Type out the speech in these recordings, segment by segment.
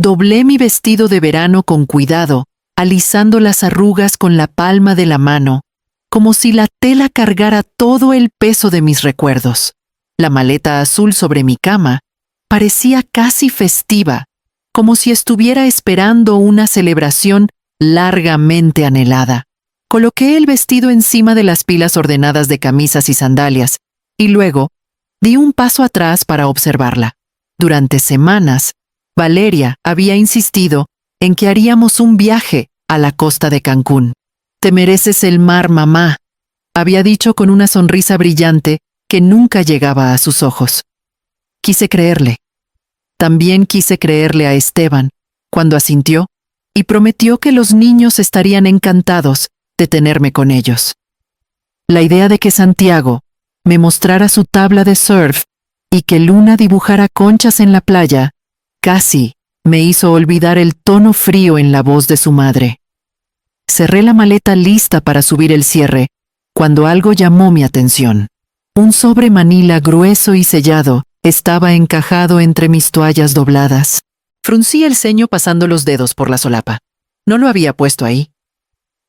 Doblé mi vestido de verano con cuidado, alisando las arrugas con la palma de la mano, como si la tela cargara todo el peso de mis recuerdos. La maleta azul sobre mi cama parecía casi festiva, como si estuviera esperando una celebración largamente anhelada. Coloqué el vestido encima de las pilas ordenadas de camisas y sandalias, y luego di un paso atrás para observarla. Durante semanas, Valeria había insistido en que haríamos un viaje a la costa de Cancún. «Te mereces el mar, mamá», había dicho con una sonrisa brillante que nunca llegaba a sus ojos. Quise creerle. También quise creerle a Esteban, cuando asintió y prometió que los niños estarían encantados de tenerme con ellos. La idea de que Santiago me mostrara su tabla de surf y que Luna dibujara conchas en la playa casi me hizo olvidar el tono frío en la voz de su madre. Cerré la maleta lista para subir el cierre, cuando algo llamó mi atención. Un sobre manila grueso y sellado estaba encajado entre mis toallas dobladas. Fruncí el ceño pasando los dedos por la solapa. No lo había puesto ahí.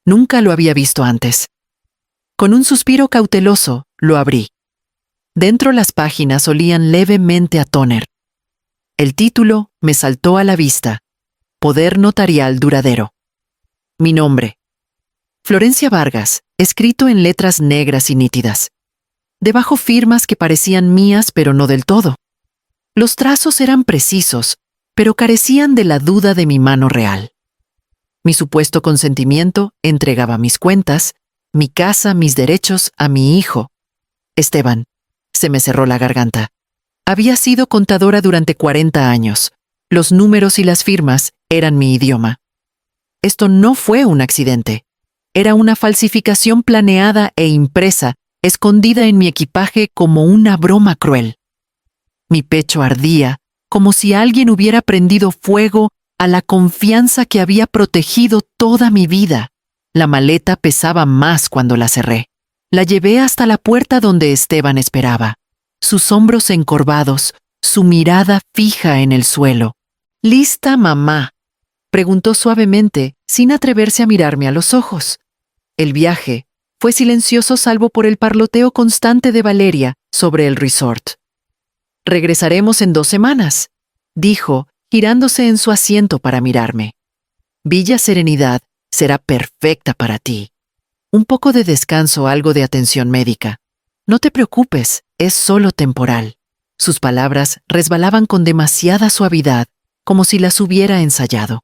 Nunca lo había visto antes. Con un suspiro cauteloso, lo abrí. Dentro las páginas olían levemente a tóner. El título me saltó a la vista. Poder notarial duradero. Mi nombre. Florencia Vargas, escrito en letras negras y nítidas. Debajo firmas que parecían mías, pero no del todo. Los trazos eran precisos, pero carecían de la duda de mi mano real. Mi supuesto consentimiento entregaba mis cuentas, mi casa, mis derechos a mi hijo. Esteban. Se me cerró la garganta. Había sido contadora durante 40 años. Los números y las firmas eran mi idioma. Esto no fue un accidente. Era una falsificación planeada e impresa, escondida en mi equipaje como una broma cruel. Mi pecho ardía, como si alguien hubiera prendido fuego a la confianza que había protegido toda mi vida. La maleta pesaba más cuando la cerré. La llevé hasta la puerta donde Esteban esperaba. Sus hombros encorvados, su mirada fija en el suelo. «¿Lista, mamá?», preguntó suavemente, sin atreverse a mirarme a los ojos. El viaje fue silencioso salvo por el parloteo constante de Valeria sobre el resort. «Regresaremos en 2 semanas», dijo, girándose en su asiento para mirarme. «Villa Serenidad será perfecta para ti. Un poco de descanso, algo de atención médica. No te preocupes, es solo temporal». Sus palabras resbalaban con demasiada suavidad, como si las hubiera ensayado.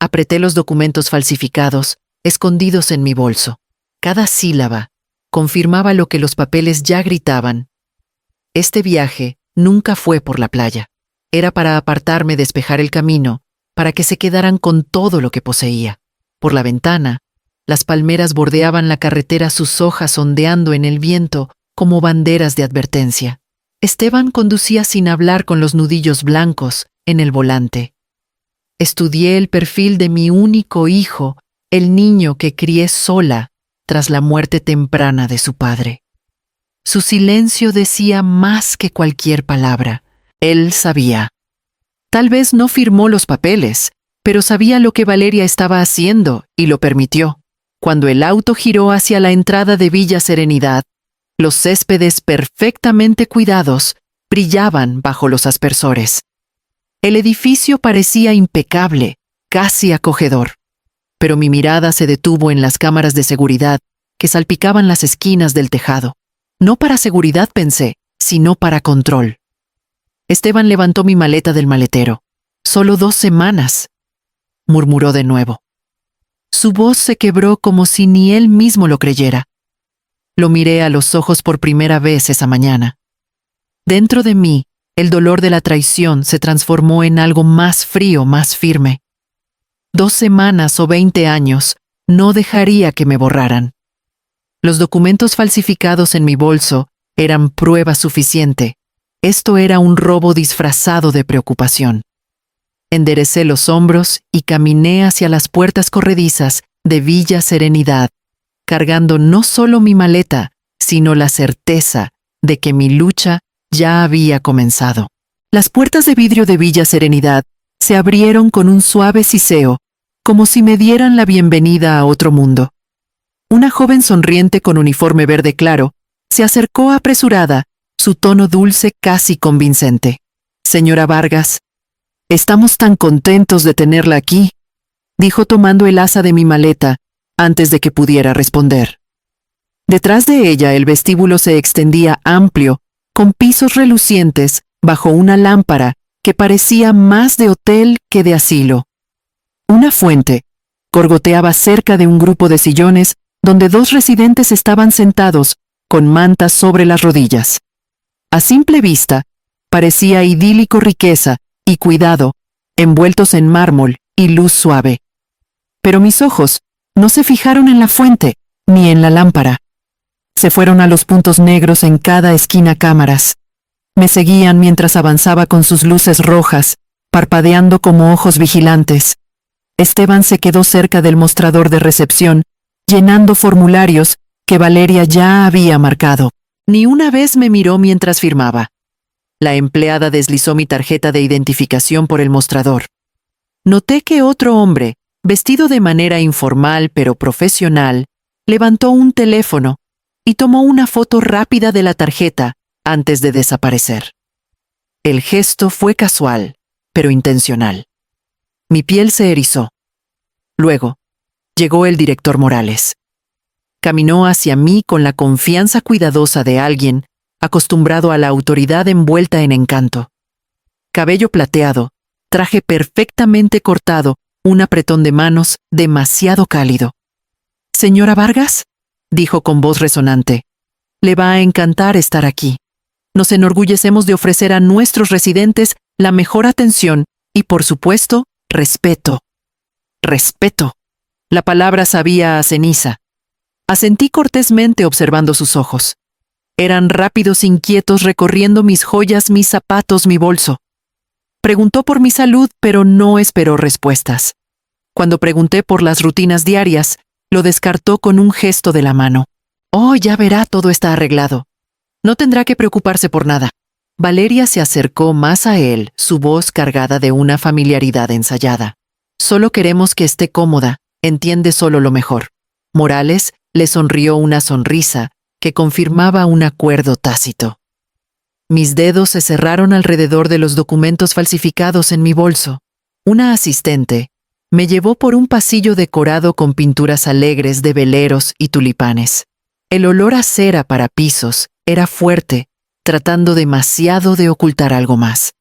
Apreté los documentos falsificados, escondidos en mi bolso. Cada sílaba confirmaba lo que los papeles ya gritaban. Este viaje nunca fue por la playa. Era para apartarme, despejar el camino, para que se quedaran con todo lo que poseía. Por la ventana, las palmeras bordeaban la carretera, sus hojas ondeando en el viento como banderas de advertencia. Esteban conducía sin hablar con los nudillos blancos en el volante. Estudié el perfil de mi único hijo, el niño que crié sola tras la muerte temprana de su padre. Su silencio decía más que cualquier palabra. Él sabía. Tal vez no firmó los papeles, pero sabía lo que Valeria estaba haciendo y lo permitió. Cuando el auto giró hacia la entrada de Villa Serenidad, los céspedes perfectamente cuidados brillaban bajo los aspersores. El edificio parecía impecable, casi acogedor. Pero mi mirada se detuvo en las cámaras de seguridad que salpicaban las esquinas del tejado. No para seguridad, pensé, sino para control. Esteban levantó mi maleta del maletero. «Solo 2 semanas», murmuró de nuevo. Su voz se quebró como si ni él mismo lo creyera. Lo miré a los ojos por primera vez esa mañana. Dentro de mí, el dolor de la traición se transformó en algo más frío, más firme. 2 semanas o 20 años no dejaría que me borraran. Los documentos falsificados en mi bolso eran prueba suficiente. Esto era un robo disfrazado de preocupación. Enderecé los hombros y caminé hacia las puertas corredizas de Villa Serenidad, cargando no solo mi maleta, sino la certeza de que mi lucha ya había comenzado. Las puertas de vidrio de Villa Serenidad se abrieron con un suave siseo, como si me dieran la bienvenida a otro mundo. Una joven sonriente con uniforme verde claro se acercó apresurada, su tono dulce casi convincente. «Señora Vargas, estamos tan contentos de tenerla aquí», dijo tomando el asa de mi maleta antes de que pudiera responder. Detrás de ella el vestíbulo se extendía amplio, con pisos relucientes bajo una lámpara que parecía más de hotel que de asilo. Una fuente gorgoteaba cerca de un grupo de sillones donde dos residentes estaban sentados con mantas sobre las rodillas. A simple vista, parecía idílico riqueza y cuidado, envueltos en mármol y luz suave. Pero mis ojos no se fijaron en la fuente ni en la lámpara. Se fueron a los puntos negros en cada esquina cámaras. Me seguían mientras avanzaba con sus luces rojas, parpadeando como ojos vigilantes. Esteban se quedó cerca del mostrador de recepción, llenando formularios que Valeria ya había marcado. Ni una vez me miró mientras firmaba. La empleada deslizó mi tarjeta de identificación por el mostrador. Noté que otro hombre, vestido de manera informal pero profesional, levantó un teléfono y tomó una foto rápida de la tarjeta antes de desaparecer. El gesto fue casual, pero intencional. Mi piel se erizó. Luego, llegó el director Morales. Caminó hacia mí con la confianza cuidadosa de alguien acostumbrado a la autoridad envuelta en encanto. Cabello plateado, traje perfectamente cortado, un apretón de manos demasiado cálido. «Señora Vargas», dijo con voz resonante, «le va a encantar estar aquí. Nos enorgullecemos de ofrecer a nuestros residentes la mejor atención y, por supuesto, respeto». Respeto. La palabra sabía a ceniza. Asentí cortésmente observando sus ojos. Eran rápidos, inquietos, recorriendo mis joyas, mis zapatos, mi bolso. Preguntó por mi salud, pero no esperó respuestas. Cuando pregunté por las rutinas diarias, lo descartó con un gesto de la mano. «Oh, ya verá, todo está arreglado. No tendrá que preocuparse por nada». Valeria se acercó más a él, su voz cargada de una familiaridad ensayada. «Solo queremos que esté cómoda, entiende solo lo mejor». Morales le sonrió una sonrisa que confirmaba un acuerdo tácito. Mis dedos se cerraron alrededor de los documentos falsificados en mi bolso. Una asistente me llevó por un pasillo decorado con pinturas alegres de veleros y tulipanes. El olor a cera para pisos era fuerte, tratando demasiado de ocultar algo más.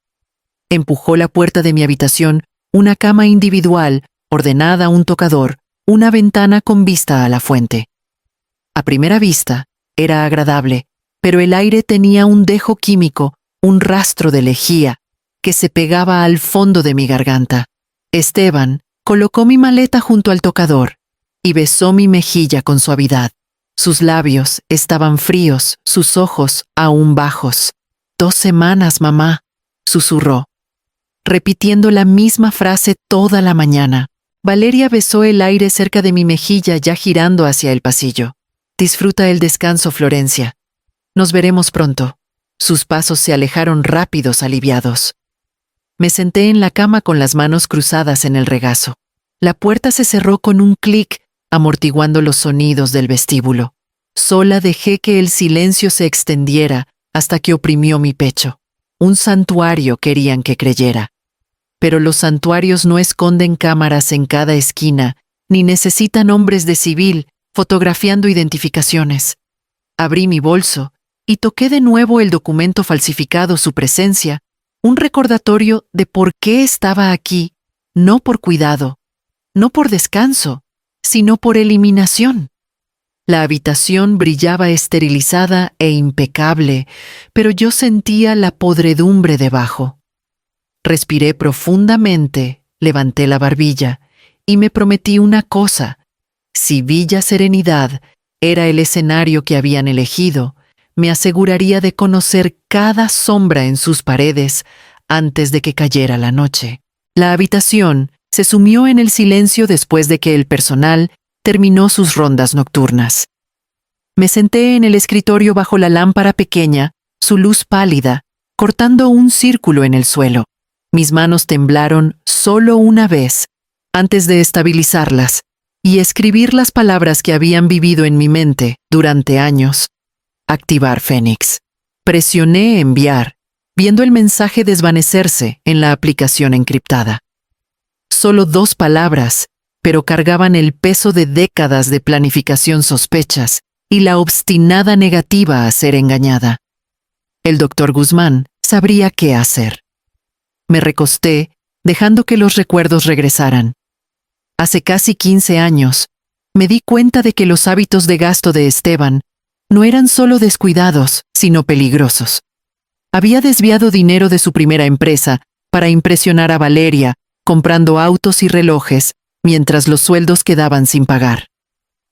Empujó la puerta de mi habitación, una cama individual, ordenada, un tocador, una ventana con vista a la fuente. A primera vista, era agradable, pero el aire tenía un dejo químico, un rastro de lejía, que se pegaba al fondo de mi garganta. Esteban colocó mi maleta junto al tocador y besó mi mejilla con suavidad. Sus labios estaban fríos, sus ojos aún bajos. «2 semanas, mamá», susurró, repitiendo la misma frase toda la mañana. Valeria besó el aire cerca de mi mejilla, ya girando hacia el pasillo. «Disfruta el descanso, Florencia. Nos veremos pronto». Sus pasos se alejaron rápidos, aliviados. Me senté en la cama con las manos cruzadas en el regazo. La puerta se cerró con un clic, amortiguando los sonidos del vestíbulo. Sola dejé que el silencio se extendiera hasta que oprimió mi pecho. Un santuario querían que creyera. Pero los santuarios no esconden cámaras en cada esquina, ni necesitan hombres de civil fotografiando identificaciones. Abrí mi bolso y toqué de nuevo el documento falsificado, su presencia, un recordatorio de por qué estaba aquí, no por cuidado, no por descanso, sino por eliminación. La habitación brillaba esterilizada e impecable, pero yo sentía la podredumbre debajo. Respiré profundamente, levanté la barbilla y me prometí una cosa. Si Villa Serenidad era el escenario que habían elegido, me aseguraría de conocer cada sombra en sus paredes antes de que cayera la noche. La habitación se sumió en el silencio después de que el personal terminó sus rondas nocturnas. Me senté en el escritorio bajo la lámpara pequeña, su luz pálida, cortando un círculo en el suelo. Mis manos temblaron solo una vez, antes de estabilizarlas y escribir las palabras que habían vivido en mi mente durante años. Activar Fénix. Presioné enviar, viendo el mensaje desvanecerse en la aplicación encriptada. Solo 2 palabras, pero cargaban el peso de décadas de planificación sospechas y la obstinada negativa a ser engañada. El doctor Guzmán sabría qué hacer. Me recosté, dejando que los recuerdos regresaran. Hace casi 15 años, me di cuenta de que los hábitos de gasto de Esteban no eran solo descuidados, sino peligrosos. Había desviado dinero de su primera empresa para impresionar a Valeria, comprando autos y relojes, mientras los sueldos quedaban sin pagar.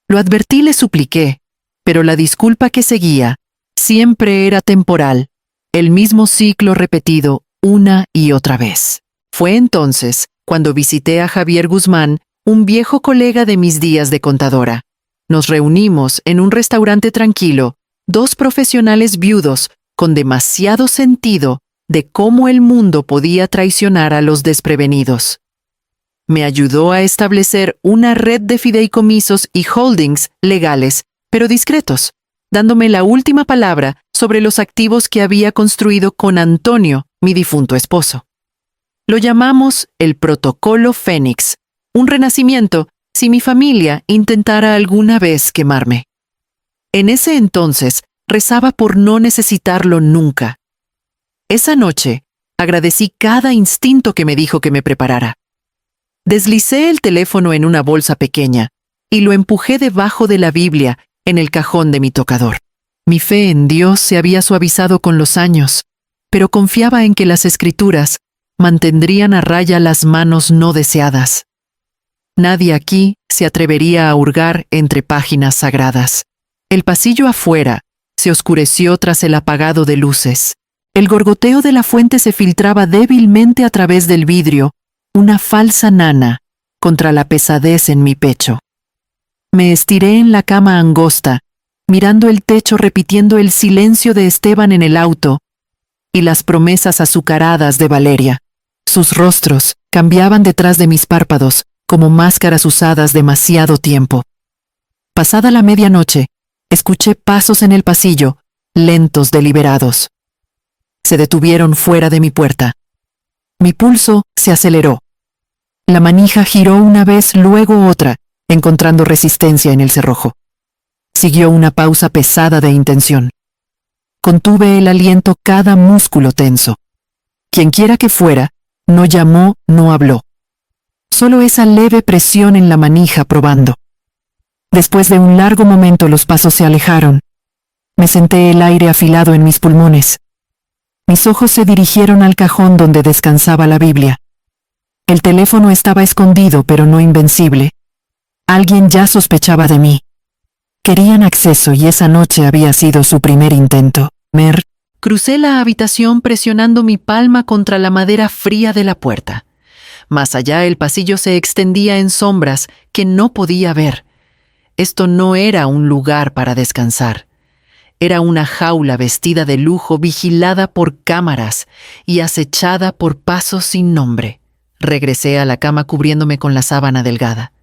Lo advertí y le supliqué, pero la disculpa que seguía siempre era temporal, el mismo ciclo repetido una y otra vez. Fue entonces cuando visité a Javier Guzmán, un viejo colega de mis días de contadora. Nos reunimos en un restaurante tranquilo, 2 profesionales viudos con demasiado sentido de cómo el mundo podía traicionar a los desprevenidos. Me ayudó a establecer una red de fideicomisos y holdings legales, pero discretos, dándome la última palabra sobre los activos que había construido con Antonio, mi difunto esposo. Lo llamamos el Protocolo Fénix, un renacimiento si mi familia intentara alguna vez quemarme. En ese entonces, rezaba por no necesitarlo nunca. Esa noche, agradecí cada instinto que me dijo que me preparara. Deslicé el teléfono en una bolsa pequeña y lo empujé debajo de la Biblia en el cajón de mi tocador. Mi fe en Dios se había suavizado con los años, pero confiaba en que las Escrituras mantendrían a raya las manos no deseadas. Nadie aquí se atrevería a hurgar entre páginas sagradas. El pasillo afuera se oscureció tras el apagado de luces. El gorgoteo de la fuente se filtraba débilmente a través del vidrio, una falsa nana contra la pesadez en mi pecho. Me estiré en la cama angosta, mirando el techo repitiendo el silencio de Esteban en el auto y las promesas azucaradas de Valeria. Sus rostros cambiaban detrás de mis párpados como máscaras usadas demasiado tiempo. Pasada la medianoche, escuché pasos en el pasillo, lentos, deliberados. Se detuvieron fuera de mi puerta. Mi pulso se aceleró. La manija giró una vez, luego otra, encontrando resistencia en el cerrojo. Siguió una pausa pesada de intención. Contuve el aliento, cada músculo tenso. Quienquiera que fuera, no llamó, no habló. Solo esa leve presión en la manija probando. Después de un largo momento los pasos se alejaron. Me senté el aire afilado en mis pulmones. Mis ojos se dirigieron al cajón donde descansaba la Biblia. El teléfono estaba escondido, pero no invencible. Alguien ya sospechaba de mí. Querían acceso y esa noche había sido su primer intento. Crucé la habitación presionando mi palma contra la madera fría de la puerta. Más allá el pasillo se extendía en sombras que no podía ver. Esto no era un lugar para descansar. Era una jaula vestida de lujo, vigilada por cámaras y acechada por pasos sin nombre. Regresé a la cama cubriéndome con la sábana delgada.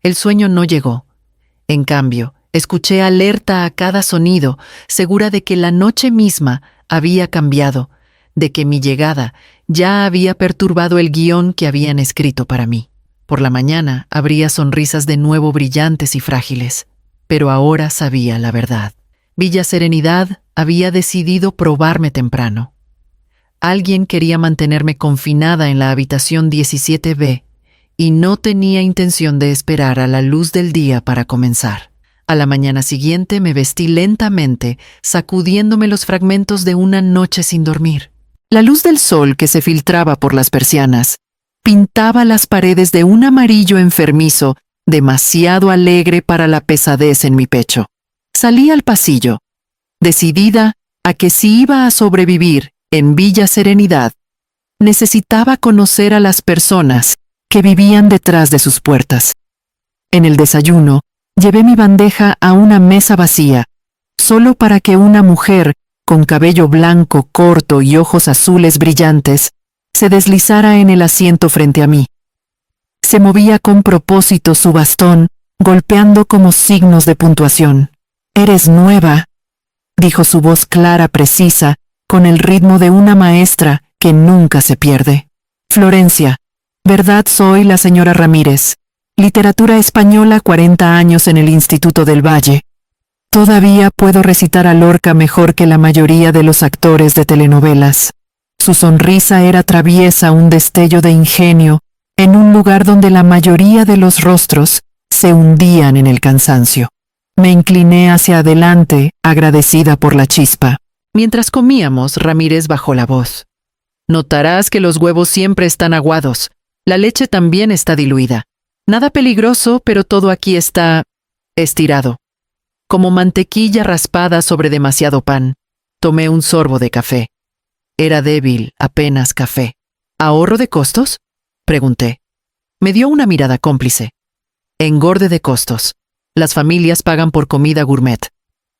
El sueño no llegó. En cambio, escuché alerta a cada sonido, segura de que la noche misma había cambiado, de que mi llegada ya había perturbado el guión que habían escrito para mí. Por la mañana habría sonrisas de nuevo brillantes y frágiles, pero ahora sabía la verdad. Villa Serenidad había decidido probarme temprano. Alguien quería mantenerme confinada en la habitación 17B y no tenía intención de esperar a la luz del día para comenzar. A la mañana siguiente me vestí lentamente, sacudiéndome los fragmentos de una noche sin dormir. La luz del sol que se filtraba por las persianas pintaba las paredes de un amarillo enfermizo, demasiado alegre para la pesadez en mi pecho. Salí al pasillo, decidida a que si iba a sobrevivir en Villa Serenidad, necesitaba conocer a las personas que vivían detrás de sus puertas. En el desayuno, llevé mi bandeja a una mesa vacía, solo para que una mujer con cabello blanco corto y ojos azules brillantes se deslizara en el asiento frente a mí. Se movía con propósito su bastón, golpeando como signos de puntuación. «Eres nueva», dijo su voz clara, precisa, con el ritmo de una maestra que nunca se pierde. «Florencia, verdad soy la señora Ramírez. Literatura española, 40 años en el Instituto del Valle. Todavía puedo recitar a Lorca mejor que la mayoría de los actores de telenovelas». Su sonrisa era traviesa, un destello de ingenio, en un lugar donde la mayoría de los rostros se hundían en el cansancio. Me incliné hacia adelante, agradecida por la chispa. Mientras comíamos, Ramírez bajó la voz. «Notarás que los huevos siempre están aguados. La leche también está diluida. Nada peligroso, pero todo aquí está estirado. Como mantequilla raspada sobre demasiado pan». Tomé un sorbo de café. Era débil, apenas café. «¿Ahorro de costos?», pregunté. Me dio una mirada cómplice. «Engorde de costos. Las familias pagan por comida gourmet.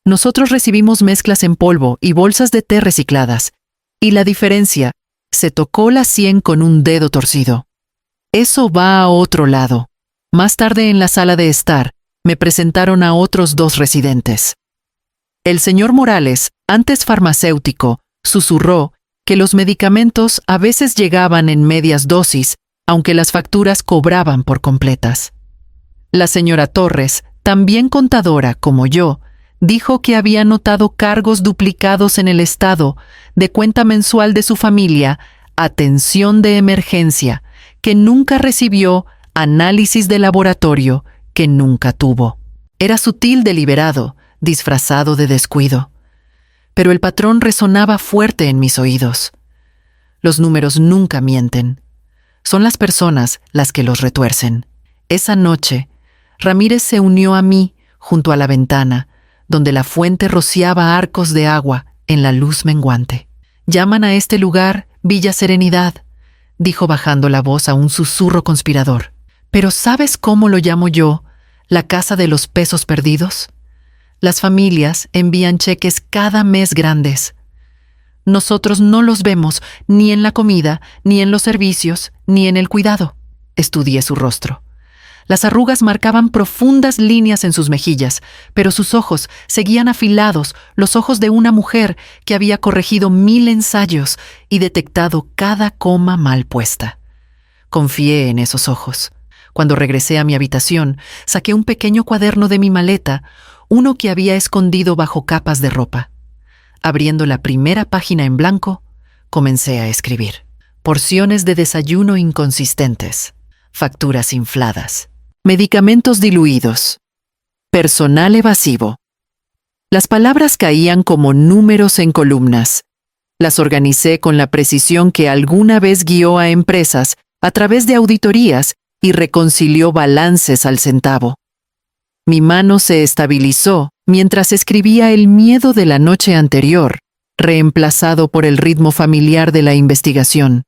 Nosotros recibimos mezclas en polvo y bolsas de té recicladas. Y la diferencia», se tocó la sien con un dedo torcido. «Eso va a otro lado». Más tarde en la sala de estar, me presentaron a otros 2 residentes. El señor Morales, antes farmacéutico, susurró que los medicamentos a veces llegaban en medias dosis, aunque las facturas cobraban por completas. La señora Torres, también contadora como yo, dijo que había notado cargos duplicados en el estado de cuenta mensual de su familia, atención de emergencia, que nunca recibió, análisis de laboratorio, que nunca tuvo. Era sutil deliberado, disfrazado de descuido. Pero el patrón resonaba fuerte en mis oídos. Los números nunca mienten. Son las personas las que los retuercen. Esa noche, Ramírez se unió a mí junto a la ventana, donde la fuente rociaba arcos de agua en la luz menguante. «Llaman a este lugar Villa Serenidad», dijo bajando la voz a un susurro conspirador. «Pero ¿sabes cómo lo llamo yo? ¿La casa de los pesos perdidos? Las familias envían cheques cada mes grandes. Nosotros no los vemos ni en la comida, ni en los servicios, ni en el cuidado». Estudié su rostro. Las arrugas marcaban profundas líneas en sus mejillas, pero sus ojos seguían afilados, los ojos de una mujer que había corregido 1000 ensayos y detectado cada coma mal puesta. Confié en esos ojos. Cuando regresé a mi habitación, saqué un pequeño cuaderno de mi maleta, uno que había escondido bajo capas de ropa. Abriendo la primera página en blanco, comencé a escribir. Porciones de desayuno inconsistentes, facturas infladas, medicamentos diluidos, personal evasivo. Las palabras caían como números en columnas. Las organicé con la precisión que alguna vez guió a empresas a través de auditorías y reconcilió balances al centavo. Mi mano se estabilizó mientras escribía el miedo de la noche anterior, reemplazado por el ritmo familiar de la investigación.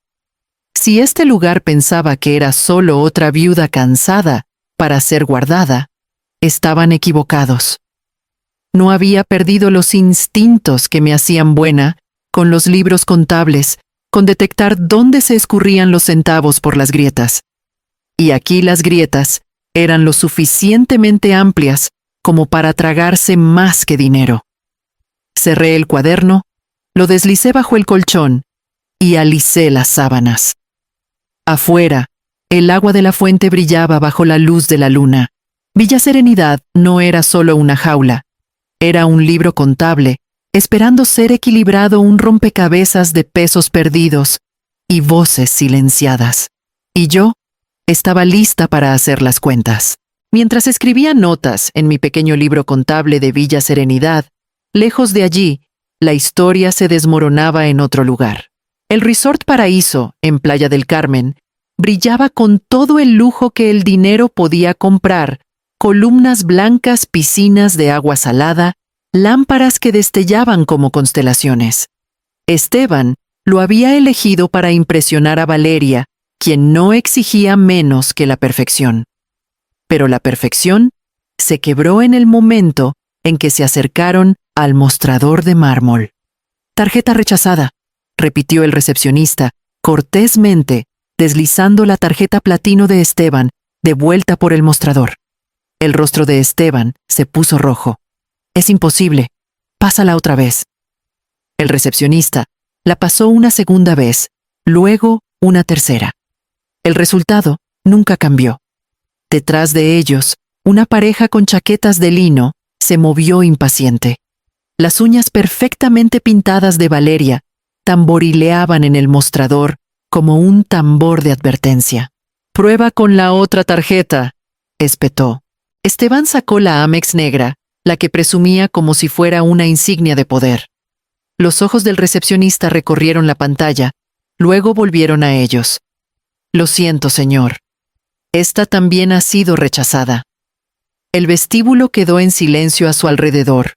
Si este lugar pensaba que era solo otra viuda cansada para ser guardada, estaban equivocados. No había perdido los instintos que me hacían buena con los libros contables, con detectar dónde se escurrían los centavos por las grietas. Y aquí las grietas eran lo suficientemente amplias como para tragarse más que dinero. Cerré el cuaderno, lo deslicé bajo el colchón y alicé las sábanas. Afuera, el agua de la fuente brillaba bajo la luz de la luna. Villa Serenidad no era solo una jaula, era un libro contable, esperando ser equilibrado, un rompecabezas de pesos perdidos y voces silenciadas. Y yo estaba lista para hacer las cuentas. Mientras escribía notas en mi pequeño libro contable de Villa Serenidad, lejos de allí, la historia se desmoronaba en otro lugar. El Resort Paraíso, en Playa del Carmen, brillaba con todo el lujo que el dinero podía comprar: columnas blancas, piscinas de agua salada, lámparas que destellaban como constelaciones. Esteban lo había elegido para impresionar a Valeria, quien no exigía menos que la perfección. Pero la perfección se quebró en el momento en que se acercaron al mostrador de mármol. «Tarjeta rechazada», repitió el recepcionista, cortésmente deslizando la tarjeta platino de Esteban de vuelta por el mostrador. El rostro de Esteban se puso rojo. «Es imposible. Pásala otra vez». El recepcionista la pasó una segunda vez, luego una tercera. El resultado nunca cambió. Detrás de ellos, una pareja con chaquetas de lino se movió impaciente. Las uñas perfectamente pintadas de Valeria tamborileaban en el mostrador como un tambor de advertencia. «Prueba con la otra tarjeta», espetó. Esteban sacó la Amex negra, la que presumía como si fuera una insignia de poder. Los ojos del recepcionista recorrieron la pantalla, luego volvieron a ellos. «Lo siento, señor. Esta también ha sido rechazada». El vestíbulo quedó en silencio a su alrededor,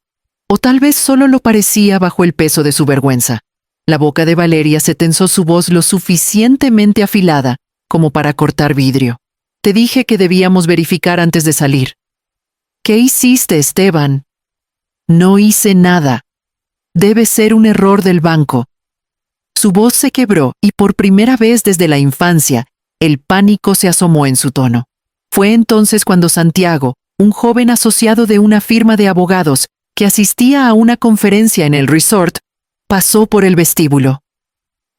o tal vez solo lo parecía bajo el peso de su vergüenza. La boca de Valeria se tensó, su voz lo suficientemente afilada como para cortar vidrio. «Te dije que debíamos verificar antes de salir». «¿Qué hiciste, Esteban?» «No hice nada. Debe ser un error del banco». Su voz se quebró y por primera vez desde la infancia, el pánico se asomó en su tono. Fue entonces cuando Santiago, un joven asociado de una firma de abogados que asistía a una conferencia en el resort, pasó por el vestíbulo.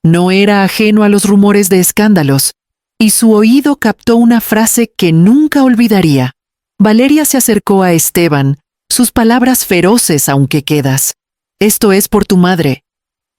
No era ajeno a los rumores de escándalos, y su oído captó una frase que nunca olvidaría. Valeria se acercó a Esteban, sus palabras feroces aunque quedas. «Esto es por tu madre.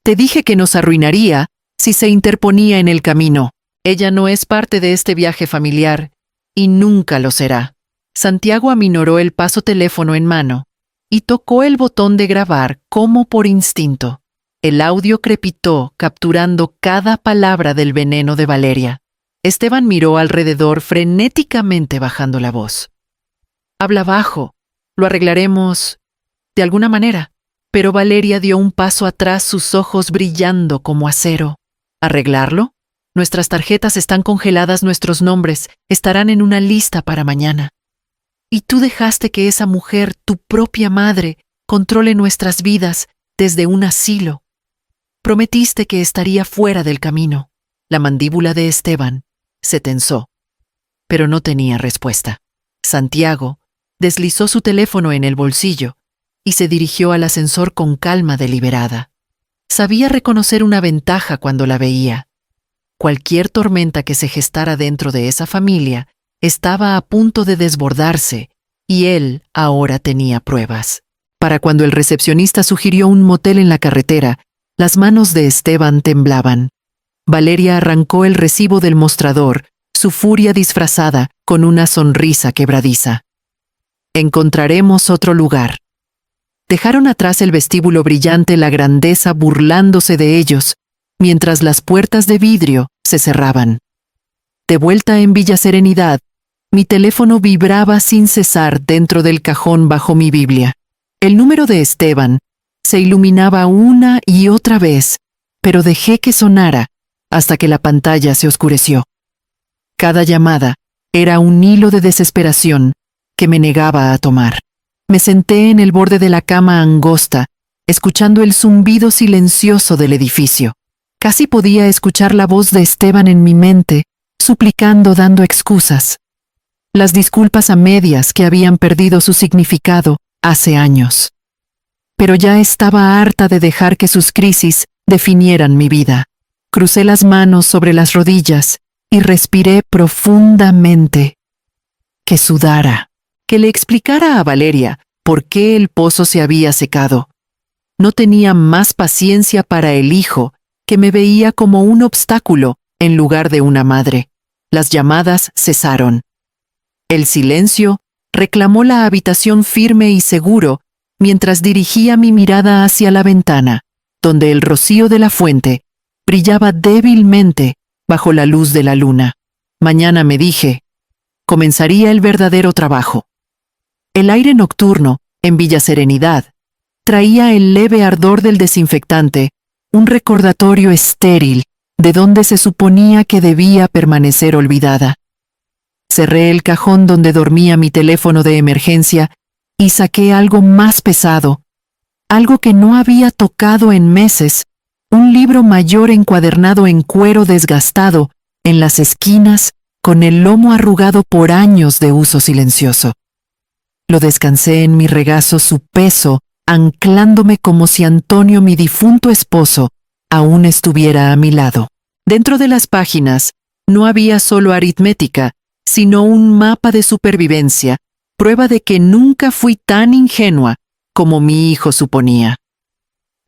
Te dije que nos arruinaría si se interponía en el camino. Ella no es parte de este viaje familiar, y nunca lo será». Santiago aminoró el paso teléfono en mano y tocó el botón de grabar como por instinto. El audio crepitó, capturando cada palabra del veneno de Valeria. Esteban miró alrededor frenéticamente bajando la voz. «Habla bajo. Lo arreglaremos de alguna manera». Pero Valeria dio un paso atrás, sus ojos brillando como acero. «¿Arreglarlo? Nuestras tarjetas están congeladas, nuestros nombres estarán en una lista para mañana. Y tú dejaste que esa mujer, tu propia madre, controle nuestras vidas desde un asilo. Prometiste que estaría fuera del camino». La mandíbula de Esteban se tensó, pero no tenía respuesta. Santiago deslizó su teléfono en el bolsillo y se dirigió al ascensor con calma deliberada. Sabía reconocer una ventaja cuando la veía. Cualquier tormenta que se gestara dentro de esa familia estaba a punto de desbordarse, y él ahora tenía pruebas. Para cuando el recepcionista sugirió un motel en la carretera, las manos de Esteban temblaban. Valeria arrancó el recibo del mostrador, su furia disfrazada con una sonrisa quebradiza. «Encontraremos otro lugar». Dejaron atrás el vestíbulo brillante, la grandeza burlándose de ellos, mientras las puertas de vidrio se cerraban. De vuelta en Villa Serenidad, mi teléfono vibraba sin cesar dentro del cajón bajo mi Biblia. El número de Esteban se iluminaba una y otra vez, pero dejé que sonara hasta que la pantalla se oscureció. Cada llamada era un hilo de desesperación que me negaba a tomar. Me senté en el borde de la cama angosta, escuchando el zumbido silencioso del edificio. Casi podía escuchar la voz de Esteban en mi mente, suplicando, dando excusas. Las disculpas a medias que habían perdido su significado hace años. Pero ya estaba harta de dejar que sus crisis definieran mi vida. Crucé las manos sobre las rodillas y respiré profundamente. Que sudara. Que le explicara a Valeria por qué el pozo se había secado. No tenía más paciencia para el hijo, que me veía como un obstáculo en lugar de una madre. Las llamadas cesaron. El silencio reclamó la habitación firme y seguro mientras dirigía mi mirada hacia la ventana, donde el rocío de la fuente brillaba débilmente bajo la luz de la luna. Mañana, me dije, comenzaría el verdadero trabajo. El aire nocturno, en Villa Serenidad, traía el leve ardor del desinfectante, un recordatorio estéril de donde se suponía que debía permanecer olvidada. Cerré el cajón donde dormía mi teléfono de emergencia y saqué algo más pesado, algo que no había tocado en meses, Un libro mayor encuadernado en cuero desgastado, en las esquinas, con el lomo arrugado por años de uso silencioso. Lo descansé en mi regazo su peso, anclándome como si Antonio, mi difunto esposo, aún estuviera a mi lado. Dentro de las páginas no había solo aritmética, sino un mapa de supervivencia, prueba de que nunca fui tan ingenua como mi hijo suponía.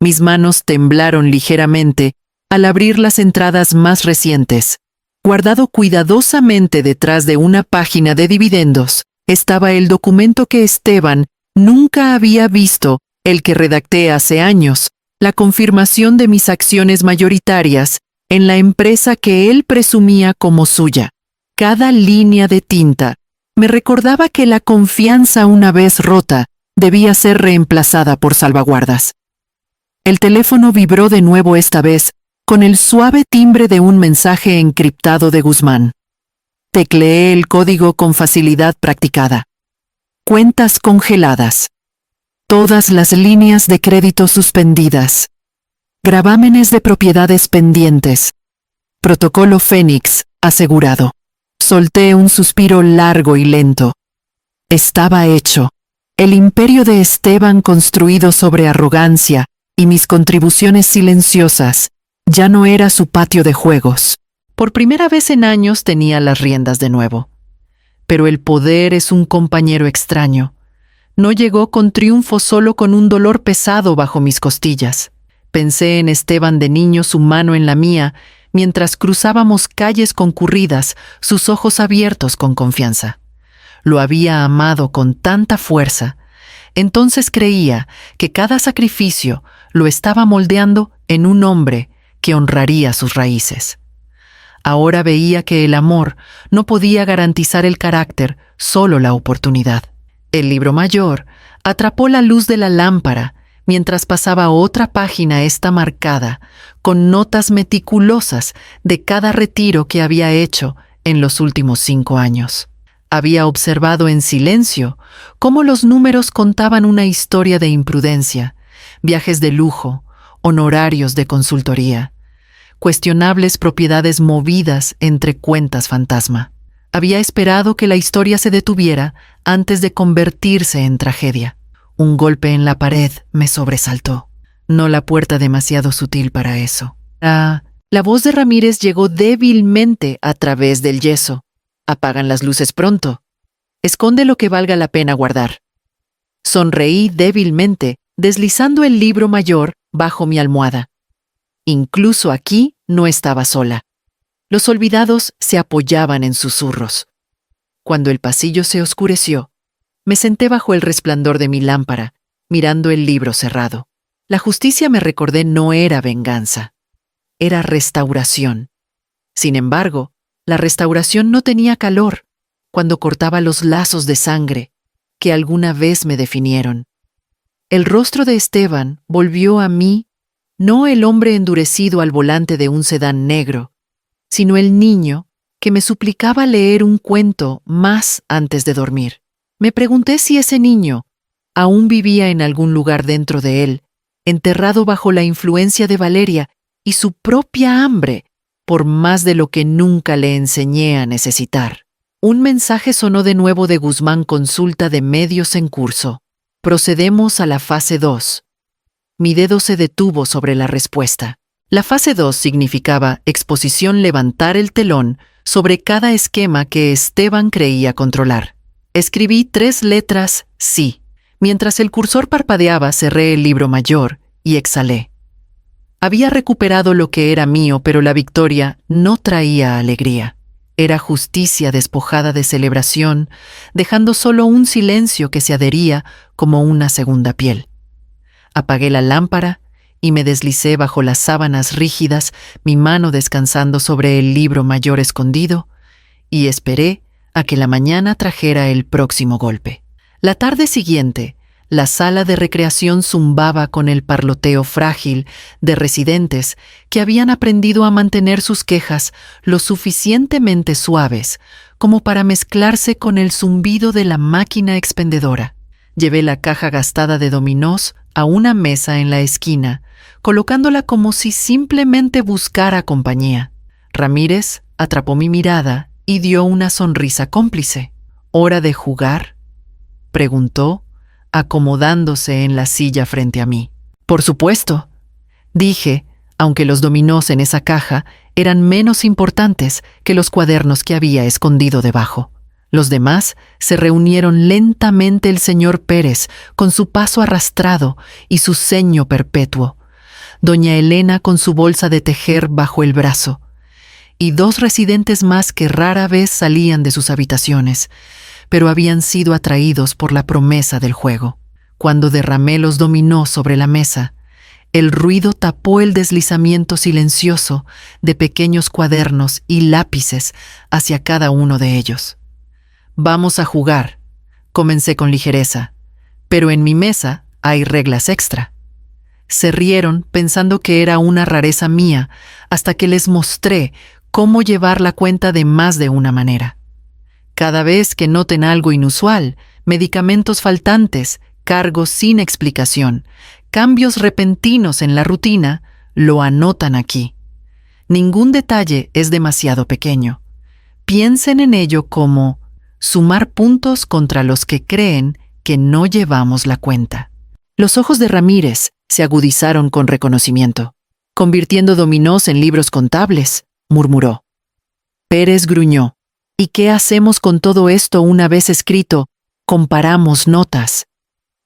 Mis manos temblaron ligeramente al abrir las entradas más recientes. Guardado cuidadosamente detrás de una página de dividendos, estaba el documento que Esteban nunca había visto, el que redacté hace años, la confirmación de mis acciones mayoritarias en la empresa que él presumía como suya. Cada línea de tinta me recordaba que la confianza una vez rota debía ser reemplazada por salvaguardas. El teléfono vibró de nuevo esta vez con el suave timbre de un mensaje encriptado de Guzmán. Tecleé el código con facilidad practicada. Cuentas congeladas. Todas las líneas de crédito suspendidas. Gravámenes de propiedades pendientes. Protocolo Fénix asegurado. Solté un suspiro largo y lento. Estaba hecho. El imperio de Esteban construido sobre arrogancia y mis contribuciones silenciosas ya no era su patio de juegos. Por primera vez en años tenía las riendas de nuevo. Pero el poder es un compañero extraño. No llegó con triunfo, solo con un dolor pesado bajo mis costillas. Pensé en Esteban de niño, su mano en la mía, mientras cruzábamos calles concurridas, sus ojos abiertos con confianza. Lo había amado con tanta fuerza. Entonces creía que cada sacrificio lo estaba moldeando en un hombre que honraría sus raíces. Ahora veía que el amor no podía garantizar el carácter, solo la oportunidad. El libro mayor atrapó la luz de la lámpara mientras pasaba otra página esta marcada con notas meticulosas de cada retiro que había hecho en los últimos 5 años. Había observado en silencio cómo los números contaban una historia de imprudencia, viajes de lujo, honorarios de consultoría, cuestionables propiedades movidas entre cuentas fantasma. Había esperado que la historia se detuviera antes de convertirse en tragedia. Un golpe en la pared me sobresaltó. No la puerta demasiado sutil para eso. La voz de Ramírez llegó débilmente a través del yeso. Apagan las luces pronto. Esconde lo que valga la pena guardar. Sonreí débilmente, deslizando el libro mayor bajo mi almohada. Incluso aquí no estaba sola. Los olvidados se apoyaban en susurros. Cuando el pasillo se oscureció, me senté bajo el resplandor de mi lámpara, mirando el libro cerrado. La justicia, me recordé, no era venganza. Era restauración. Sin embargo, la restauración no tenía calor cuando cortaba los lazos de sangre que alguna vez me definieron. El rostro de Esteban volvió a mí, no el hombre endurecido al volante de un sedán negro, sino el niño que me suplicaba leer un cuento más antes de dormir. Me pregunté si ese niño aún vivía en algún lugar dentro de él, enterrado bajo la influencia de Valeria y su propia hambre, por más de lo que nunca le enseñé a necesitar. Un mensaje sonó de nuevo de Guzmán: consulta de medios en curso. Procedemos a la fase 2. Mi dedo se detuvo sobre la respuesta. La fase 2 significaba exposición, levantar el telón sobre cada esquema que Esteban creía controlar. Escribí 3 letras sí. Mientras el cursor parpadeaba, cerré el libro mayor y exhalé. Había recuperado lo que era mío, pero la victoria no traía alegría. Era justicia despojada de celebración, dejando solo un silencio que se adhería como una segunda piel. Apagué la lámpara y me deslicé bajo las sábanas rígidas, mi mano descansando sobre el libro mayor escondido, y esperé a que la mañana trajera el próximo golpe. La tarde siguiente, la sala de recreación zumbaba con el parloteo frágil de residentes que habían aprendido a mantener sus quejas lo suficientemente suaves como para mezclarse con el zumbido de la máquina expendedora. Llevé la caja gastada de dominós a una mesa en la esquina, colocándola como si simplemente buscara compañía. Ramírez atrapó mi mirada y dio una sonrisa cómplice. ¿Hora de jugar?, preguntó, acomodándose en la silla frente a mí. Por supuesto, dije, aunque los dominós en esa caja eran menos importantes que los cuadernos que había escondido debajo. Los demás se reunieron lentamente el señor Pérez, con su paso arrastrado y su ceño perpetuo, doña Elena con su bolsa de tejer bajo el brazo, y dos residentes más que rara vez salían de sus habitaciones, pero habían sido atraídos por la promesa del juego. Cuando derramé los dominós sobre la mesa, el ruido tapó el deslizamiento silencioso de pequeños cuadernos y lápices hacia cada uno de ellos. Vamos a jugar, comencé con ligereza, pero en mi mesa hay reglas extra. Se rieron pensando que era una rareza mía hasta que les mostré cómo llevar la cuenta de más de una manera. Cada vez que noten algo inusual, medicamentos faltantes, cargos sin explicación, cambios repentinos en la rutina, lo anotan aquí. Ningún detalle es demasiado pequeño. Piensen en ello como sumar puntos contra los que creen que no llevamos la cuenta. Los ojos de Ramírez se agudizaron con reconocimiento. Convirtiendo dominós en libros contables, murmuró. Pérez gruñó. ¿Y qué hacemos con todo esto una vez escrito? Comparamos notas.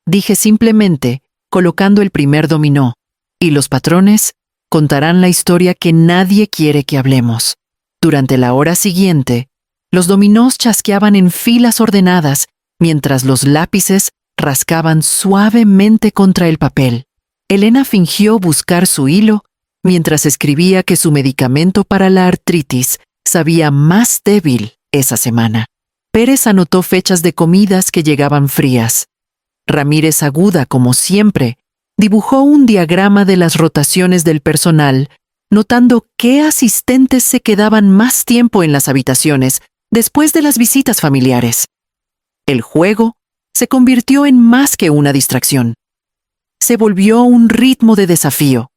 Dije simplemente, colocando el primer dominó, y los patrones contarán la historia que nadie quiere que hablemos. Durante la hora siguiente, los dominós chasqueaban en filas ordenadas, mientras los lápices rascaban suavemente contra el papel. Elena fingió buscar su hilo, mientras escribía que su medicamento para la artritis sabía más débil esa semana. Pérez anotó fechas de comidas que llegaban frías. Ramírez, aguda como siempre, dibujó un diagrama de las rotaciones del personal, notando qué asistentes se quedaban más tiempo en las habitaciones después de las visitas familiares. El juego se convirtió en más que una distracción. Se volvió un ritmo de desafío.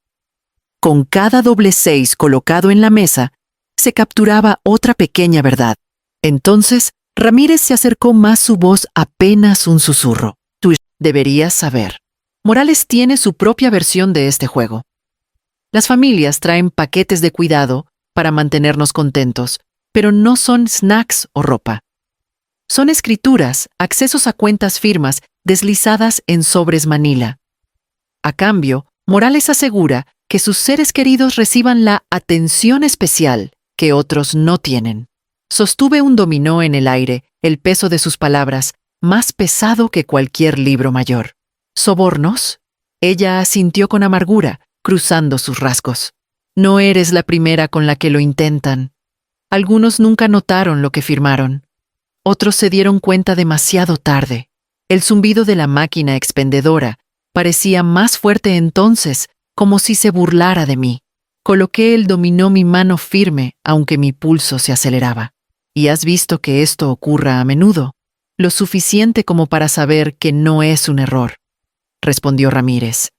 Con cada doble 6 colocado en la mesa, se capturaba otra pequeña verdad. Entonces, Ramírez se acercó más, su voz apenas un susurro. Tú deberías saber. Morales tiene su propia versión de este juego. Las familias traen paquetes de cuidado para mantenernos contentos, pero no son snacks o ropa. Son escrituras, accesos a cuentas firmas deslizadas en sobres manila. A cambio, Morales asegura que sus seres queridos reciban la atención especial que otros no tienen. Sostuve un dominó en el aire, el peso de sus palabras, más pesado que cualquier libro mayor. ¿Sobornos? Ella asintió con amargura, cruzando sus rasgos. No eres la primera con la que lo intentan. Algunos nunca notaron lo que firmaron. Otros se dieron cuenta demasiado tarde. El zumbido de la máquina expendedora parecía más fuerte entonces, como si se burlara de mí. Coloqué el dominó mi mano firme, aunque mi pulso se aceleraba. ¿Y has visto que esto ocurra a menudo? Lo suficiente como para saber que no es un error, respondió Ramírez.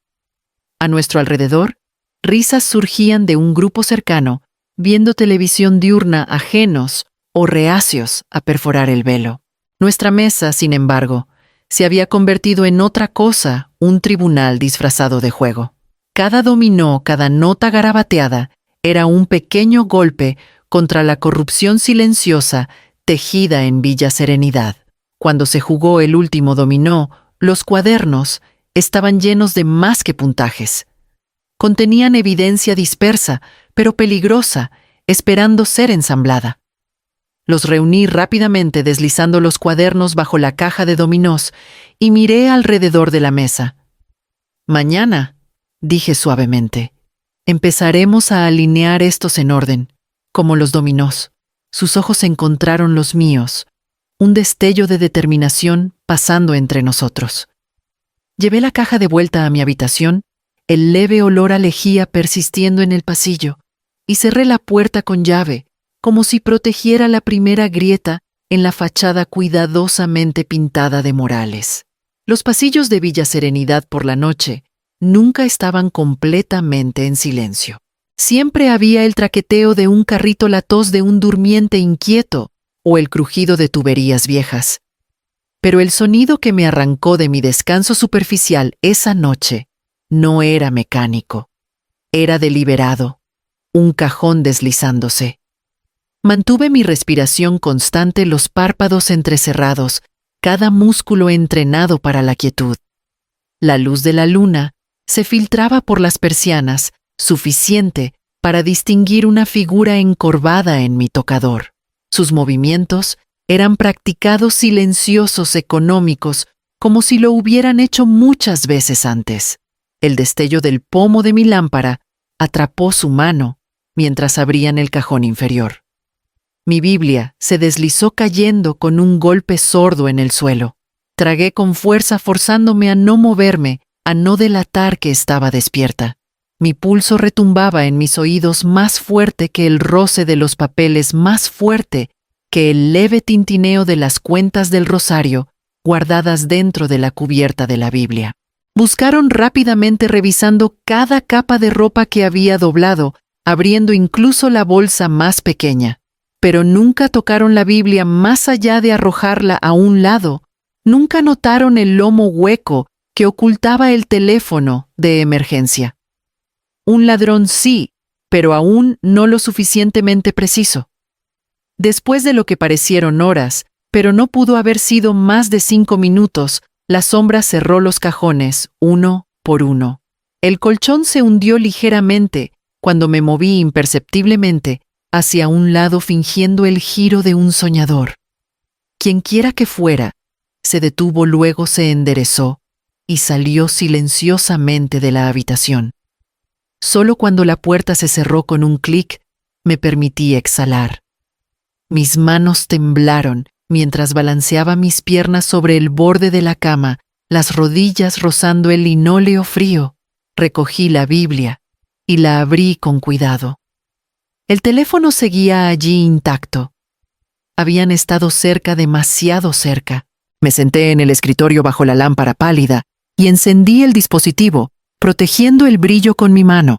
A nuestro alrededor, risas surgían de un grupo cercano, viendo televisión diurna, ajenos o reacios a perforar el velo. Nuestra mesa, sin embargo, se había convertido en otra cosa, un tribunal disfrazado de juego. Cada dominó, cada nota garabateada, era un pequeño golpe contra la corrupción silenciosa tejida en Villa Serenidad. Cuando se jugó el último dominó, los cuadernos estaban llenos de más que puntajes. Contenían evidencia dispersa, pero peligrosa, esperando ser ensamblada. Los reuní rápidamente deslizando los cuadernos bajo la caja de dominós y miré alrededor de la mesa. Mañana, dije suavemente, empezaremos a alinear estos en orden, como los dominós. Sus ojos encontraron los míos, un destello de determinación pasando entre nosotros. Llevé la caja de vuelta a mi habitación, el leve olor a lejía persistiendo en el pasillo, y cerré la puerta con llave, como si protegiera la primera grieta en la fachada cuidadosamente pintada de Morales. Los pasillos de Villa Serenidad por la noche nunca estaban completamente en silencio. Siempre había el traqueteo de un carrito, la tos de un durmiente inquieto o el crujido de tuberías viejas. Pero el sonido que me arrancó de mi descanso superficial esa noche no era mecánico, era deliberado, un cajón deslizándose. Mantuve mi respiración constante, los párpados entrecerrados, cada músculo entrenado para la quietud. La luz de la luna se filtraba por las persianas, suficiente para distinguir una figura encorvada en mi tocador. Sus movimientos eran practicados, silenciosos, económicos, como si lo hubieran hecho muchas veces antes. El destello del pomo de mi lámpara atrapó su mano mientras abrían el cajón inferior. Mi Biblia se deslizó cayendo con un golpe sordo en el suelo. Tragué con fuerza, forzándome a no moverme, a no delatar que estaba despierta. Mi pulso retumbaba en mis oídos más fuerte que el roce de los papeles, más fuerte que el leve tintineo de las cuentas del rosario guardadas dentro de la cubierta de la Biblia. Buscaron rápidamente, revisando cada capa de ropa que había doblado, abriendo incluso la bolsa más pequeña. Pero nunca tocaron la Biblia más allá de arrojarla a un lado. Nunca notaron el lomo hueco que ocultaba el teléfono de emergencia. Un ladrón sí, pero aún no lo suficientemente preciso. Después de lo que parecieron horas, pero no pudo haber sido más de 5 minutos, la sombra cerró los cajones, uno por uno. El colchón se hundió ligeramente cuando me moví imperceptiblemente hacia un lado, fingiendo el giro de un soñador. Quienquiera que fuera, se detuvo, luego se enderezó y salió silenciosamente de la habitación. Solo cuando la puerta se cerró con un clic, me permití exhalar. Mis manos temblaron mientras balanceaba mis piernas sobre el borde de la cama, las rodillas rozando el linóleo frío. Recogí la Biblia y la abrí con cuidado. El teléfono seguía allí intacto. Habían estado cerca, demasiado cerca. Me senté en el escritorio bajo la lámpara pálida y encendí el dispositivo, protegiendo el brillo con mi mano.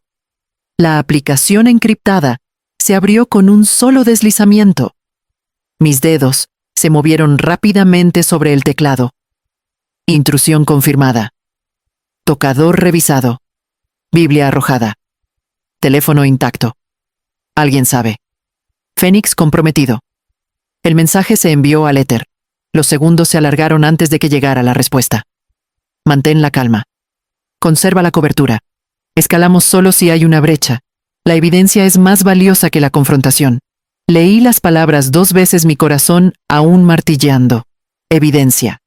La aplicación encriptada se abrió con un solo deslizamiento. Mis dedos se movieron rápidamente sobre el teclado. Intrusión confirmada. Tocador revisado. Biblia arrojada. Teléfono intacto. Alguien sabe. Fénix comprometido. El mensaje se envió al éter. Los segundos se alargaron antes de que llegara la respuesta. Mantén la calma. Conserva la cobertura. Escalamos solo si hay una brecha. La evidencia es más valiosa que la confrontación. Leí las palabras 2 veces, mi corazón aún martilleando. Evidencia.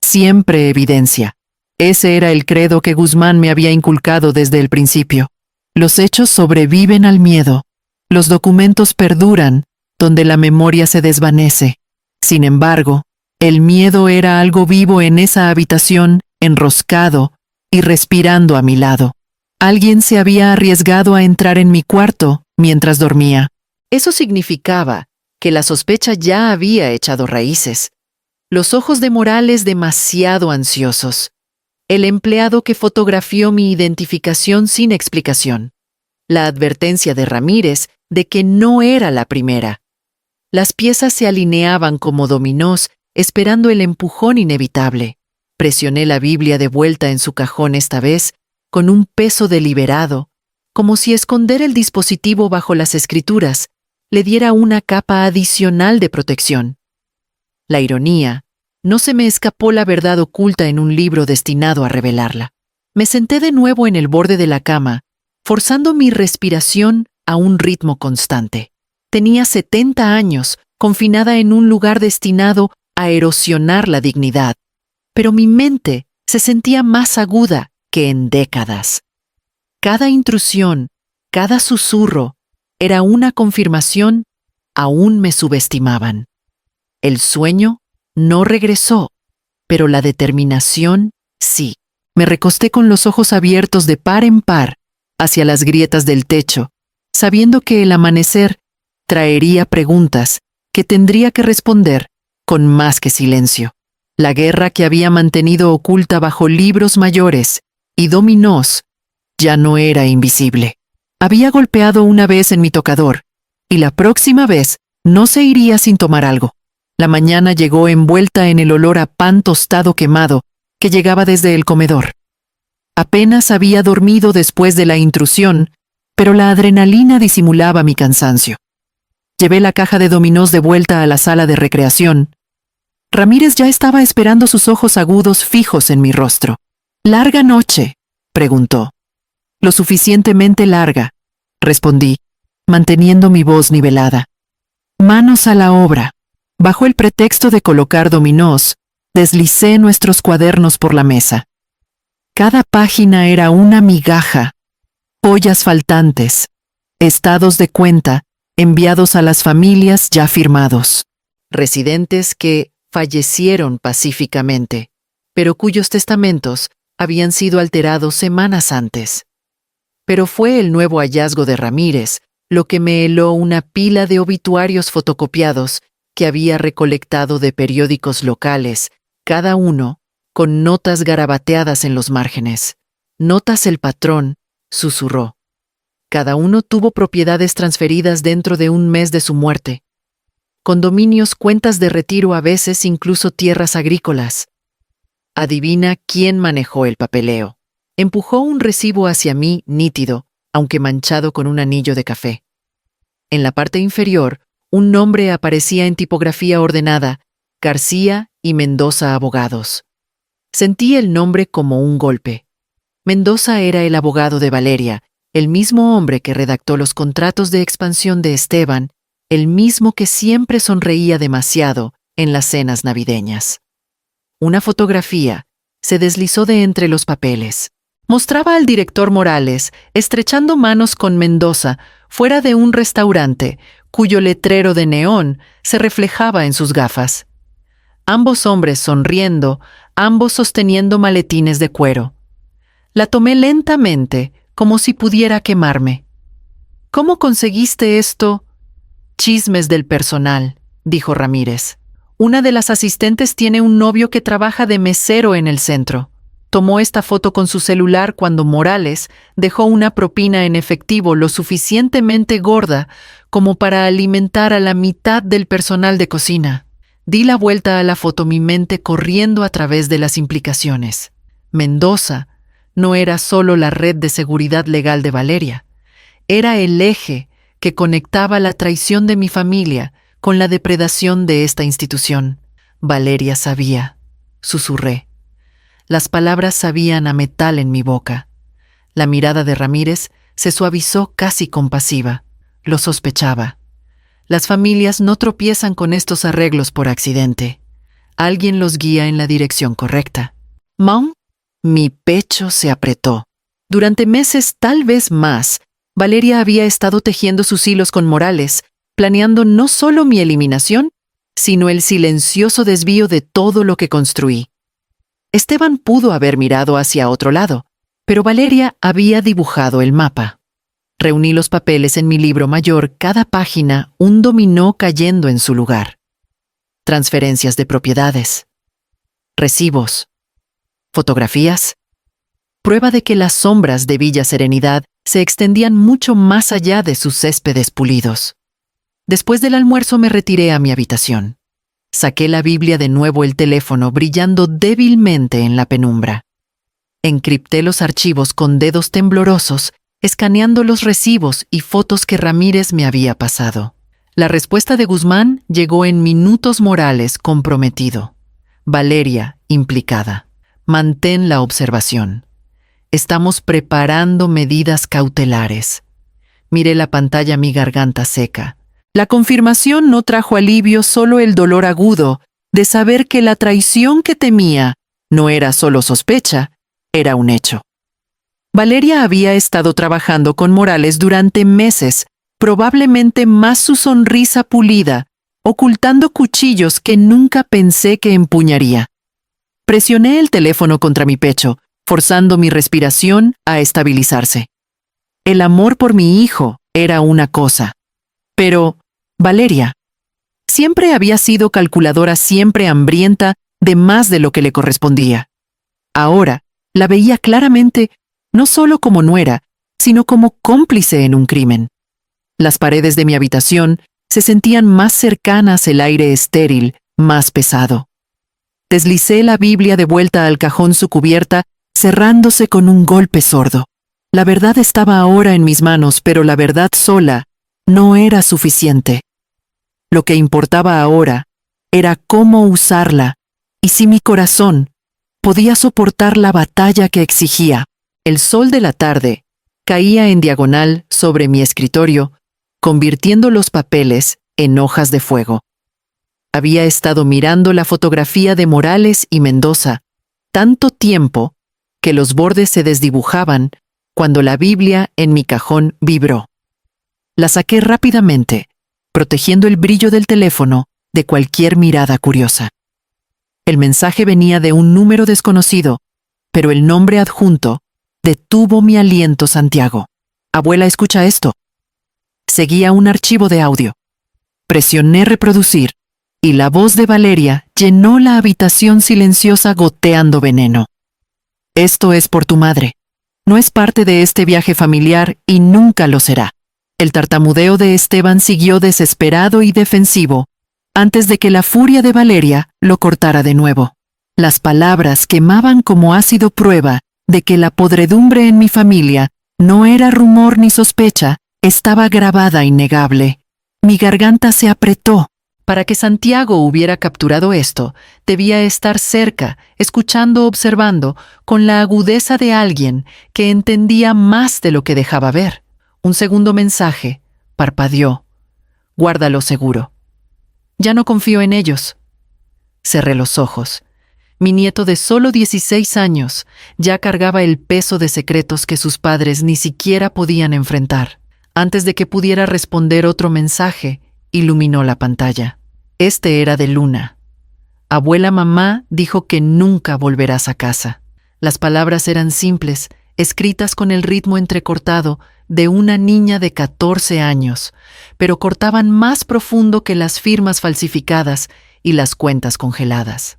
Siempre evidencia. Ese era el credo que Guzmán me había inculcado desde el principio. Los hechos sobreviven al miedo. Los documentos perduran donde la memoria se desvanece. Sin embargo, el miedo era algo vivo en esa habitación, enroscado y respirando a mi lado. Alguien se había arriesgado a entrar en mi cuarto mientras dormía. Eso significaba que la sospecha ya había echado raíces. Los ojos de Morales demasiado ansiosos. El empleado que fotografió mi identificación sin explicación. La advertencia de Ramírez de que no era la primera. Las piezas se alineaban como dominós, esperando el empujón inevitable. Presioné la Biblia de vuelta en su cajón, esta vez con un peso deliberado, como si esconder el dispositivo bajo las escrituras le diera una capa adicional de protección. La ironía, no se me escapó la verdad oculta en un libro destinado a revelarla. Me senté de nuevo en el borde de la cama, forzando mi respiración a un ritmo constante. Tenía 70 años, confinada en un lugar destinado a erosionar la dignidad, pero mi mente se sentía más aguda que en décadas. Cada intrusión, cada susurro, era una confirmación. Aún me subestimaban. El sueño no regresó, pero la determinación sí. Me recosté con los ojos abiertos de par en par hacia las grietas del techo, sabiendo que el amanecer traería preguntas que tendría que responder con más que silencio. La guerra que había mantenido oculta bajo libros mayores y dominós, ya no era invisible. Había golpeado una vez en mi tocador, y la próxima vez no se iría sin tomar algo. La mañana llegó envuelta en el olor a pan tostado quemado que llegaba desde el comedor. Apenas había dormido después de la intrusión, pero la adrenalina disimulaba mi cansancio. Llevé la caja de dominós de vuelta a la sala de recreación. Ramírez ya estaba esperando, sus ojos agudos fijos en mi rostro. «¿Larga noche?», preguntó. «Lo suficientemente larga», respondí, manteniendo mi voz nivelada. «Manos a la obra». Bajo el pretexto de colocar dominós, deslicé nuestros cuadernos por la mesa. Cada página era una migaja, joyas faltantes, estados de cuenta enviados a las familias ya firmados, residentes que fallecieron pacíficamente, pero cuyos testamentos habían sido alterados semanas antes. Pero fue el nuevo hallazgo de Ramírez lo que me heló una pila de obituarios fotocopiados que había recolectado de periódicos locales, cada uno con notas garabateadas en los márgenes. «Notas el patrón», susurró. «Cada uno tuvo propiedades transferidas dentro de un mes de su muerte. Condominios, cuentas de retiro, a veces incluso tierras agrícolas. Adivina quién manejó el papeleo». Empujó un recibo hacia mí nítido, aunque manchado con un anillo de café. En la parte inferior, un nombre aparecía en tipografía ordenada: García y Mendoza Abogados. Sentí el nombre como un golpe. Mendoza era el abogado de Valeria, el mismo hombre que redactó los contratos de expansión de Esteban, el mismo que siempre sonreía demasiado en las cenas navideñas. Una fotografía se deslizó de entre los papeles. Mostraba al director Morales estrechando manos con Mendoza fuera de un restaurante cuyo letrero de neón se reflejaba en sus gafas. Ambos hombres sonriendo, ambos sosteniendo maletines de cuero. La tomé lentamente, como si pudiera quemarme. «¿Cómo conseguiste esto?» «Chismes del personal», dijo Ramírez. «Una de las asistentes tiene un novio que trabaja de mesero en el centro. Tomó esta foto con su celular cuando Morales dejó una propina en efectivo lo suficientemente gorda como para alimentar a la mitad del personal de cocina». Di la vuelta a la foto, mi mente corriendo a través de las implicaciones. Mendoza no era solo la red de seguridad legal de Valeria, era el eje que conectaba la traición de mi familia con la depredación de esta institución. Valeria sabía, susurré. Las palabras sabían a metal en mi boca. La mirada de Ramírez se suavizó casi compasiva. Lo sospechaba. Las familias no tropiezan con estos arreglos por accidente. Alguien los guía en la dirección correcta. «Mom», mi pecho se apretó. Durante meses, tal vez más, Valeria había estado tejiendo sus hilos con Morales, planeando no solo mi eliminación, sino el silencioso desvío de todo lo que construí. Esteban pudo haber mirado hacia otro lado, pero Valeria había dibujado el mapa. Reuní los papeles en mi libro mayor, cada página un dominó cayendo en su lugar. Transferencias de propiedades, recibos, fotografías, prueba de que las sombras de Villa Serenidad se extendían mucho más allá de sus céspedes pulidos. Después del almuerzo me retiré a mi habitación. Saqué la Biblia, de nuevo el teléfono brillando débilmente en la penumbra. Encripté los archivos con dedos temblorosos, escaneando los recibos y fotos que Ramírez me había pasado. La respuesta de Guzmán llegó en minutos. Morales comprometido. Valeria implicada. Mantén la observación. Estamos preparando medidas cautelares. Miré la pantalla, mi garganta seca. La confirmación no trajo alivio, solo el dolor agudo de saber que la traición que temía no era solo sospecha, era un hecho. Valeria había estado trabajando con Morales durante meses, probablemente más su sonrisa pulida, ocultando cuchillos que nunca pensé que empuñaría. Presioné el teléfono contra mi pecho, forzando mi respiración a estabilizarse. El amor por mi hijo era una cosa, pero Valeria siempre había sido calculadora, siempre hambrienta de más de lo que le correspondía. Ahora, La veía claramente, no solo como nuera, sino como cómplice en un crimen. Las paredes de mi habitación se sentían más cercanas, el aire estéril, más pesado. Deslicé la Biblia de vuelta al cajón su cubierta, cerrándose con un golpe sordo. La verdad estaba ahora en mis manos, pero la verdad sola no era suficiente. Lo que importaba ahora era cómo usarla y si mi corazón podía soportar la batalla que exigía. El sol de la tarde caía en diagonal sobre mi escritorio, convirtiendo los papeles en hojas de fuego. Había estado mirando la fotografía de Morales y Mendoza tanto tiempo que los bordes se desdibujaban cuando la Biblia en mi cajón vibró. La saqué rápidamente, protegiendo el brillo del teléfono de cualquier mirada curiosa. El mensaje venía de un número desconocido, pero el nombre adjunto detuvo mi aliento. Santiago. Abuela, escucha esto. Seguía un archivo de audio. Presioné reproducir, y la voz de Valeria llenó la habitación silenciosa goteando veneno. Esto es por tu madre. No es parte de este viaje familiar y nunca lo será. El tartamudeo de Esteban siguió desesperado y defensivo, antes de que la furia de Valeria lo cortara de nuevo. Las palabras quemaban como ácido, prueba de que la podredumbre en mi familia no era rumor ni sospecha, estaba grabada, innegable. Mi garganta se apretó. Para que Santiago hubiera capturado esto, debía estar cerca, escuchando, observando, con la agudeza de alguien que entendía más de lo que dejaba ver. Un segundo mensaje parpadeó. Guárdalo seguro. Ya no confío en ellos. Cerré los ojos. Mi nieto de solo 16 años ya cargaba el peso de secretos que sus padres ni siquiera podían enfrentar. Antes de que pudiera responder, otro mensaje iluminó la pantalla. Este era de Luna. Abuela, mamá dijo que nunca volverás a casa. Las palabras eran simples, escritas con el ritmo entrecortado de una niña de 14 años, pero cortaban más profundo que las firmas falsificadas y las cuentas congeladas.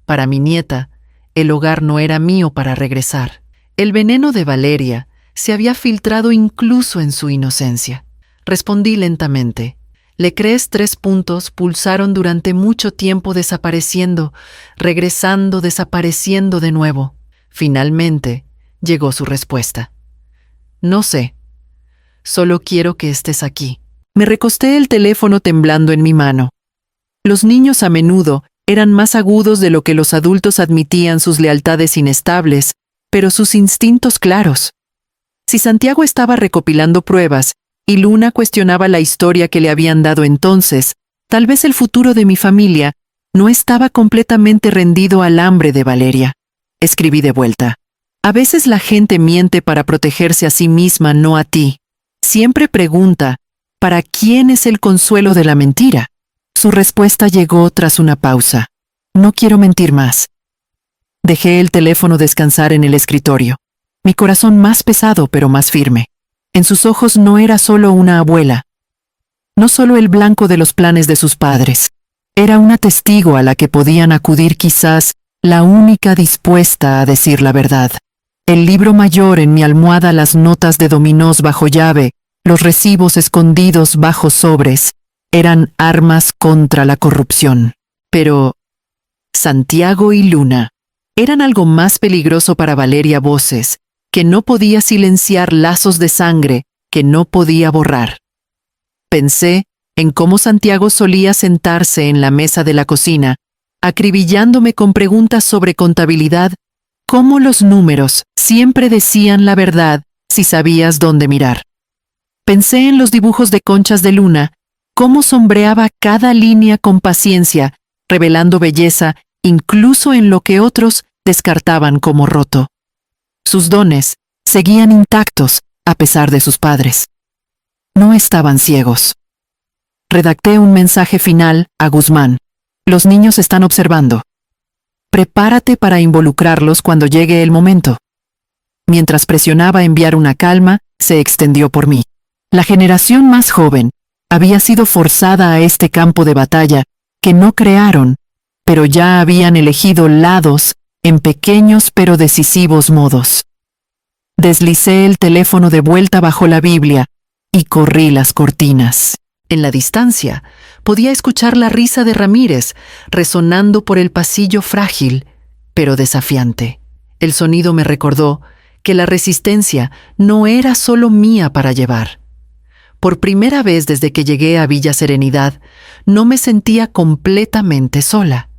Para mi nieta, el hogar no era mío para regresar. El veneno de Valeria se había filtrado incluso en su inocencia. Respondí lentamente. ¿Le crees? 3 puntos pulsaron durante mucho tiempo, desapareciendo, regresando, desapareciendo de nuevo. Finalmente, llegó su respuesta. No sé. Solo quiero que estés aquí. Me recosté, el teléfono temblando en mi mano. Los niños a menudo eran más agudos de lo que los adultos admitían, sus lealtades inestables, pero sus instintos claros. Si Santiago estaba recopilando pruebas y Luna cuestionaba la historia que le habían dado entonces, tal vez el futuro de mi familia no estaba completamente rendido al hambre de Valeria. Escribí de vuelta. A veces la gente miente para protegerse a sí misma, no a ti. Siempre pregunta, ¿para quién es el consuelo de la mentira? Su respuesta llegó tras una pausa. No quiero mentir más. Dejé el teléfono descansar en el escritorio. Mi corazón más pesado pero más firme. En sus ojos no era solo una abuela. No solo el blanco de los planes de sus padres. Era una testigo a la que podían acudir, quizás la única dispuesta a decir la verdad. El libro mayor en mi almohada, las notas de dominós bajo llave, los recibos escondidos bajo sobres, eran armas contra la corrupción. Pero Santiago y Luna eran algo más peligroso para Valeria, voces que no podía silenciar, lazos de sangre que no podía borrar. Pensé en cómo Santiago solía sentarse en la mesa de la cocina, acribillándome con preguntas sobre contabilidad, cómo los números siempre decían la verdad si sabías dónde mirar. Pensé en los dibujos de conchas de Luna, cómo sombreaba cada línea con paciencia, revelando belleza incluso en lo que otros descartaban como roto. Sus dones seguían intactos a pesar de sus padres. No estaban ciegos. Redacté un mensaje final a Guzmán. Los niños están observando. Prepárate para involucrarlos cuando llegue el momento. Mientras presionaba enviar una calma, se extendió por mí. La generación más joven había sido forzada a este campo de batalla que no crearon, pero ya habían elegido lados en pequeños pero decisivos modos. Deslicé el teléfono de vuelta bajo la Biblia y corrí las cortinas. En la distancia, podía escuchar la risa de Ramírez resonando por el pasillo frágil, pero desafiante. El sonido me recordó que la resistencia no era solo mía para llevar. Por primera vez desde que llegué a Villa Serenidad, no me sentía completamente sola.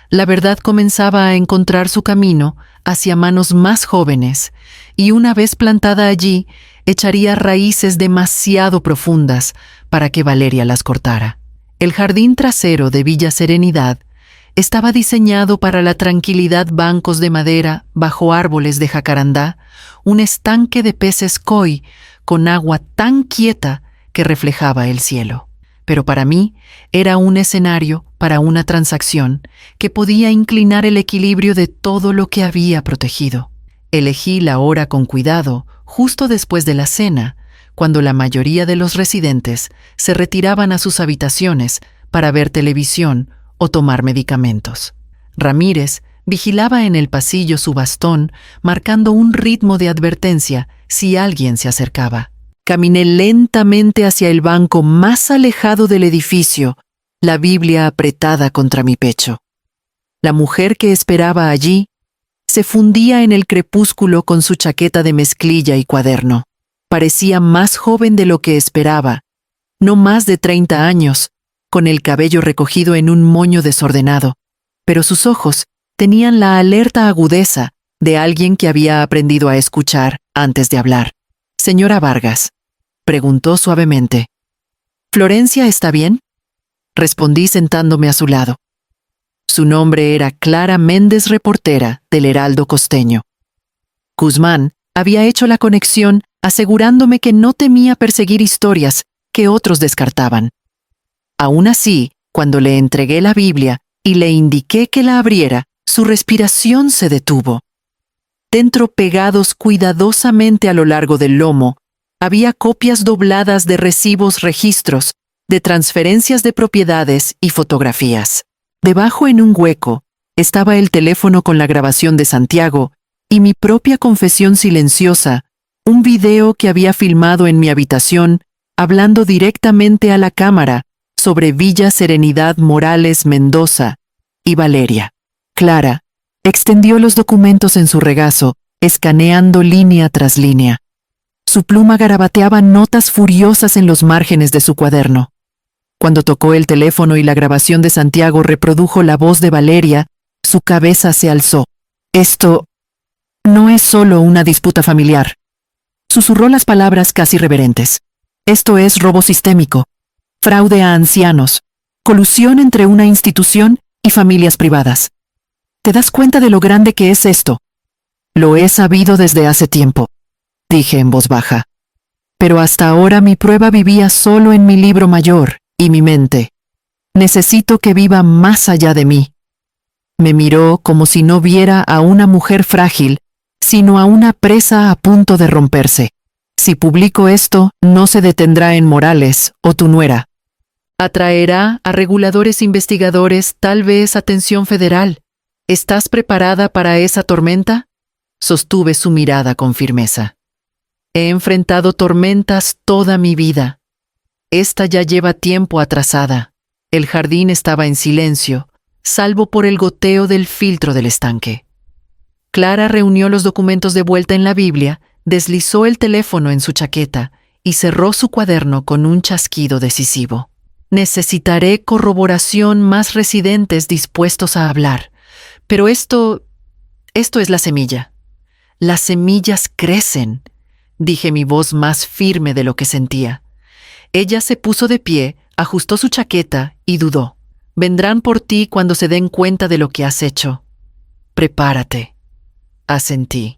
La verdad comenzaba a encontrar su camino hacia manos más jóvenes, y una vez plantada allí, echaría raíces demasiado profundas para que Valeria las cortara. El jardín trasero de Villa Serenidad estaba diseñado para la tranquilidad: bancos de madera bajo árboles de jacarandá, un estanque de peces koi con agua tan quieta que reflejaba el cielo. Pero para mí era un escenario para una transacción que podía inclinar el equilibrio de todo lo que había protegido. Elegí la hora con cuidado, justo después de la cena, cuando la mayoría de los residentes se retiraban a sus habitaciones para ver televisión o tomar medicamentos. Ramírez vigilaba en el pasillo su bastón, marcando un ritmo de advertencia si alguien se acercaba. Caminé lentamente hacia el banco más alejado del edificio, la Biblia apretada contra mi pecho. La mujer que esperaba allí se fundía en el crepúsculo con su chaqueta de mezclilla y cuaderno. Parecía más joven de lo que esperaba, no más de 30 años, con el cabello recogido en un moño desordenado, pero sus ojos tenían la alerta agudeza de alguien que había aprendido a escuchar antes de hablar. «Señora Vargas», preguntó suavemente. «¿Florencia está bien?», respondí sentándome a su lado. Su nombre era Clara Méndez, reportera del Heraldo Costeño. Guzmán había hecho la conexión asegurándome que no temía perseguir historias que otros descartaban. Aún así, cuando le entregué la Biblia y le indiqué que la abriera, su respiración se detuvo. Dentro, pegados cuidadosamente a lo largo del lomo, había copias dobladas de recibos, registros, de transferencias de propiedades y fotografías. Debajo, en un hueco, estaba el teléfono con la grabación de Santiago y mi propia confesión silenciosa, un video que había filmado en mi habitación, hablando directamente a la cámara sobre Villa Serenidad, Morales, Mendoza y Valeria. Clara extendió los documentos en su regazo, escaneando línea tras línea. Su pluma garabateaba notas furiosas en los márgenes de su cuaderno. Cuando tocó el teléfono y la grabación de Santiago reprodujo la voz de Valeria, su cabeza se alzó. «Esto no es solo una disputa familiar», susurró las palabras casi reverentes. «Esto es robo sistémico, fraude a ancianos, colusión entre una institución y familias privadas. ¿Te das cuenta de lo grande que es esto?» «Lo he sabido desde hace tiempo», dije en voz baja. «Pero hasta ahora mi prueba vivía solo en mi libro mayor y mi mente. Necesito que viva más allá de mí». Me miró como si no viera a una mujer frágil, sino a una presa a punto de romperse. «Si publico esto, no se detendrá en Morales o tu nuera. Atraerá a reguladores investigadores, tal vez atención federal. ¿Estás preparada para esa tormenta?», sostuve su mirada con firmeza. «He enfrentado tormentas toda mi vida. Esta ya lleva tiempo atrasada». El jardín estaba en silencio, salvo por el goteo del filtro del estanque. Clara reunió los documentos de vuelta en la Biblia, deslizó el teléfono en su chaqueta y cerró su cuaderno con un chasquido decisivo. «Necesitaré corroboración, más residentes dispuestos a hablar. Pero esto es la semilla. Las semillas crecen», dije, mi voz más firme de lo que sentía. Ella se puso de pie, ajustó su chaqueta y dudó. «Vendrán por ti cuando se den cuenta de lo que has hecho. Prepárate», asentí.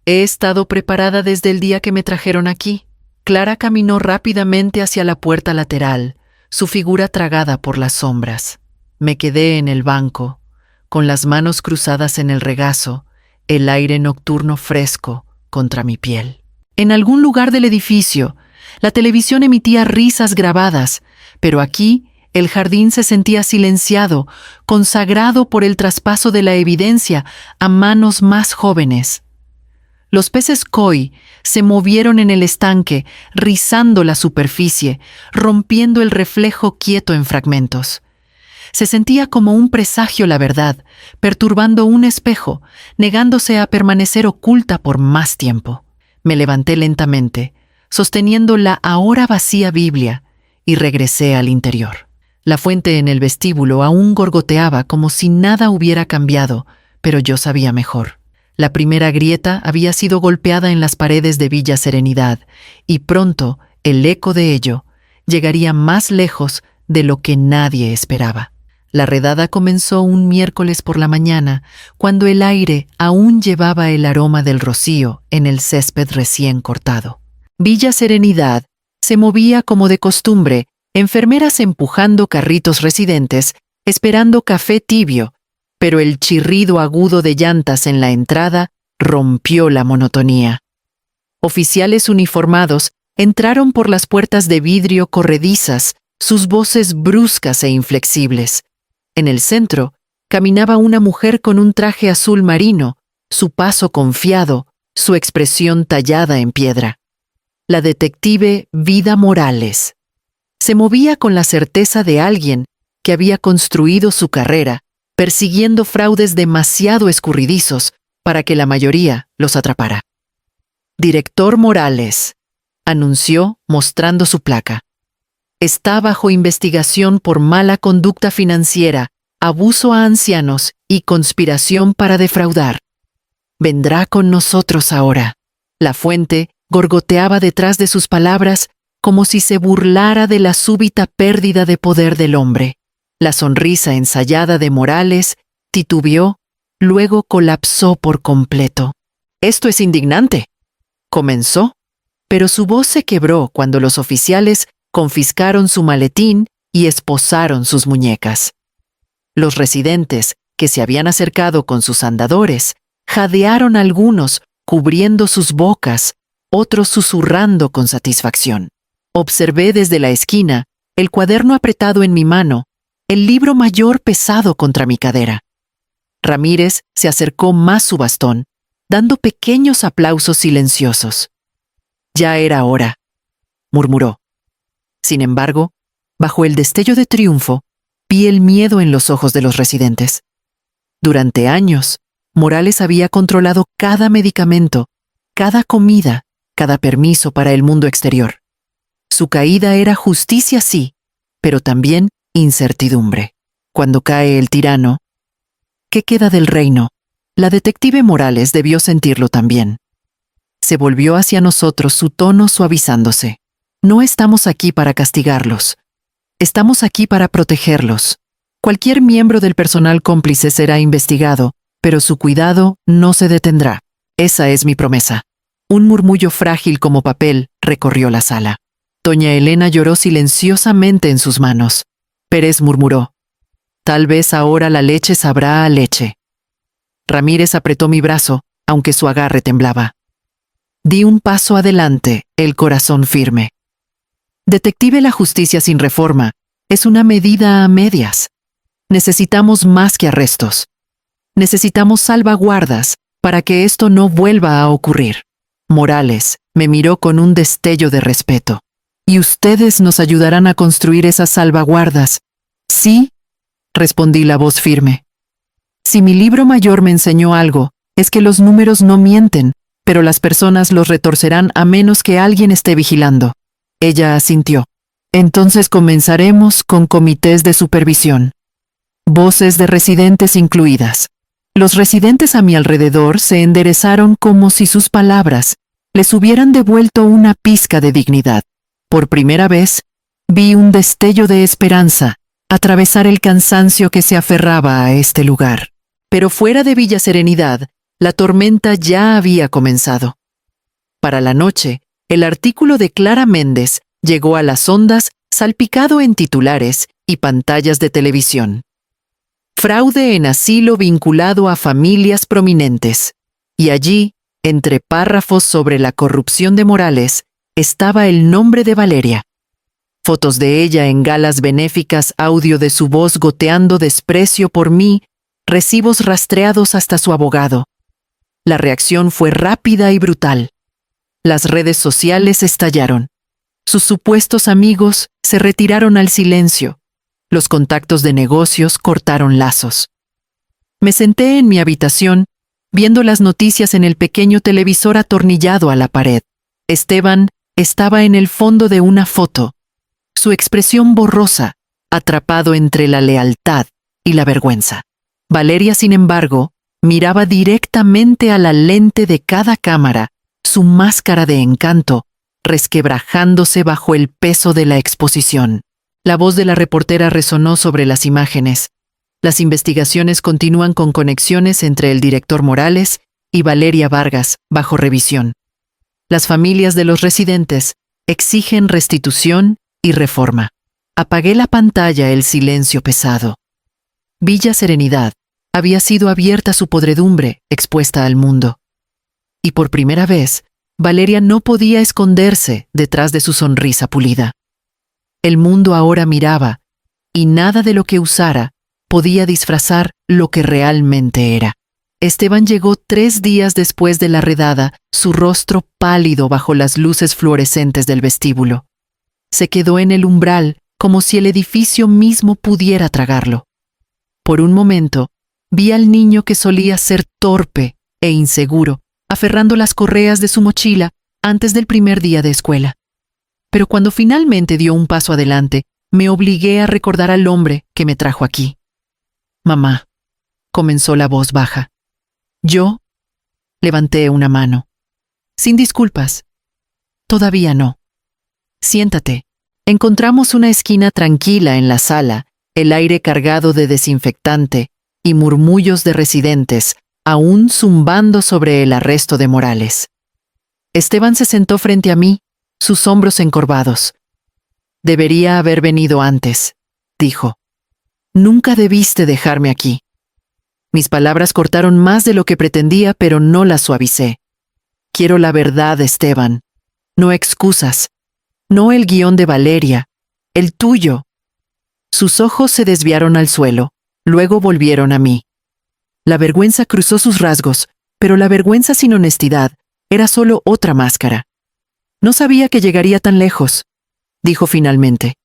«He estado preparada desde el día que me trajeron aquí». Clara caminó rápidamente hacia la puerta lateral, su figura tragada por las sombras. Me quedé en el banco, con las manos cruzadas en el regazo, el aire nocturno fresco contra mi piel. En algún lugar del edificio, la televisión emitía risas grabadas, pero aquí El jardín se sentía silenciado, consagrado por el traspaso de la evidencia a manos más jóvenes. Los peces koi se movieron en el estanque, rizando la superficie, rompiendo el reflejo quieto en fragmentos. Se sentía como un presagio la verdad, perturbando un espejo, negándose a permanecer oculta por más tiempo. Me levanté lentamente, sosteniendo la ahora vacía Biblia, y regresé al interior. La fuente en el vestíbulo aún gorgoteaba como si nada hubiera cambiado, pero yo sabía mejor. La primera grieta había sido golpeada en las paredes de Villa Serenidad, y pronto el eco de ello llegaría más lejos de lo que nadie esperaba. La redada comenzó un miércoles por la mañana, cuando el aire aún llevaba el aroma del rocío en el césped recién cortado. Villa Serenidad se movía como de costumbre, enfermeras empujando carritos residentes, esperando café tibio, pero el chirrido agudo de llantas en la entrada rompió la monotonía. Oficiales uniformados entraron por las puertas de vidrio corredizas, sus voces bruscas e inflexibles. En el centro caminaba una mujer con un traje azul marino, su paso confiado, su expresión tallada en piedra. La detective Vida Morales. Se movía con la certeza de alguien que había construido su carrera, persiguiendo fraudes demasiado escurridizos para que la mayoría los atrapara. Director Morales, anunció mostrando su placa. Está bajo investigación por mala conducta financiera, abuso a ancianos y conspiración para defraudar. Vendrá con nosotros ahora. La fuente gorgoteaba detrás de sus palabras como si se burlara de la súbita pérdida de poder del hombre. La sonrisa ensayada de Morales titubeó, luego colapsó por completo. «Esto es indignante», comenzó, pero su voz se quebró cuando los oficiales confiscaron su maletín y esposaron sus muñecas. Los residentes, que se habían acercado con sus andadores, jadearon algunos, cubriendo sus bocas, otros susurrando con satisfacción. Observé desde la esquina el cuaderno apretado en mi mano, el libro mayor pesado contra mi cadera. Ramírez se acercó más su bastón, dando pequeños aplausos silenciosos. «Ya era hora», murmuró. Sin embargo, bajo el destello de triunfo, vi el miedo en los ojos de los residentes. Durante años, Morales había controlado cada medicamento, cada comida, cada permiso para el mundo exterior. Su caída era justicia, sí, pero también incertidumbre. Cuando cae el tirano, ¿qué queda del reino? La detective Morales debió sentirlo también. Se volvió hacia nosotros, su tono suavizándose. «No estamos aquí para castigarlos. Estamos aquí para protegerlos. Cualquier miembro del personal cómplice será investigado, pero su cuidado no se detendrá. Esa es mi promesa». Un murmullo frágil como papel recorrió la sala. Doña Elena lloró silenciosamente en sus manos. Pérez murmuró: «Tal vez ahora la leche sabrá a leche». Ramírez apretó mi brazo, aunque su agarre temblaba. Di un paso adelante, el corazón firme. Detective, la justicia sin reforma es una medida a medias. Necesitamos más que arrestos. Necesitamos salvaguardas para que esto no vuelva a ocurrir. Morales me miró con un destello de respeto. «¿Y ustedes nos ayudarán a construir esas salvaguardas?» «Sí», respondí la voz firme. «Si mi libro mayor me enseñó algo, es que los números no mienten, pero las personas los retorcerán a menos que alguien esté vigilando». Ella asintió. «Entonces comenzaremos con comités de supervisión. Voces de residentes incluidas». Los residentes a mi alrededor se enderezaron como si sus palabras les hubieran devuelto una pizca de dignidad. Por primera vez, vi un destello de esperanza atravesar el cansancio que se aferraba a este lugar. Pero fuera de Villa Serenidad, la tormenta ya había comenzado. Para la noche, el artículo de Clara Méndez llegó a las ondas salpicado en titulares y pantallas de televisión. Fraude en asilo vinculado a familias prominentes. Y allí, entre párrafos sobre la corrupción de Morales, estaba el nombre de Valeria. Fotos de ella en galas benéficas, audio de su voz goteando desprecio por mí, recibos rastreados hasta su abogado. La reacción fue rápida y brutal. Las redes sociales estallaron. Sus supuestos amigos se retiraron al silencio. Los contactos de negocios cortaron lazos. Me senté en mi habitación, viendo las noticias en el pequeño televisor atornillado a la pared. Esteban estaba en el fondo de una foto, su expresión borrosa, atrapado entre la lealtad y la vergüenza. Valeria, sin embargo, miraba directamente a la lente de cada cámara, su máscara de encanto, resquebrajándose bajo el peso de la exposición. La voz de la reportera resonó sobre las imágenes. Las investigaciones continúan con conexiones entre el director Morales y Valeria Vargas, bajo revisión. Las familias de los residentes exigen restitución y reforma. Apagué la pantalla, el silencio pesado. Villa Serenidad había sido abierta su podredumbre, expuesta al mundo. Y por primera vez, Valeria no podía esconderse detrás de su sonrisa pulida. El mundo ahora miraba, y nada de lo que usara podía disfrazar lo que realmente era. Esteban llegó 3 días después de la redada, su rostro pálido bajo las luces fluorescentes del vestíbulo. Se quedó en el umbral, como si el edificio mismo pudiera tragarlo. Por un momento, vi al niño que solía ser torpe e inseguro, aferrando las correas de su mochila antes del primer día de escuela. Pero cuando finalmente dio un paso adelante, me obligué a recordar al hombre que me trajo aquí. «Mamá», comenzó la voz baja. Yo levanté una mano. «Sin disculpas. Todavía no. Siéntate». Encontramos una esquina tranquila en la sala, el aire cargado de desinfectante y murmullos de residentes, aún zumbando sobre el arresto de Morales. Esteban se sentó frente a mí, sus hombros encorvados. «Debería haber venido antes», dijo. «Nunca debiste dejarme aquí». Mis palabras cortaron más de lo que pretendía, pero no las suavicé. «Quiero la verdad, Esteban. No excusas. No el guión de Valeria. El tuyo». Sus ojos se desviaron al suelo, luego volvieron a mí. La vergüenza cruzó sus rasgos, pero la vergüenza sin honestidad era solo otra máscara. «No sabía que llegaría tan lejos», dijo finalmente.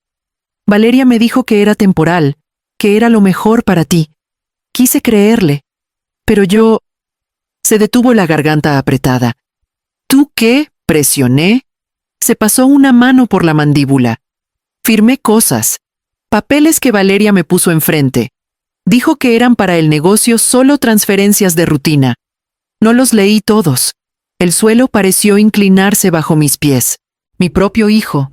«Valeria me dijo que era temporal, que era lo mejor para ti. Quise creerle. Pero yo...» Se detuvo, la garganta apretada. «¿Tú qué?» presioné. Se pasó una mano por la mandíbula. Firmé cosas, papeles que Valeria me puso enfrente. Dijo que eran para el negocio solo transferencias de rutina. No los leí todos. El suelo pareció inclinarse bajo mis pies. Mi propio hijo,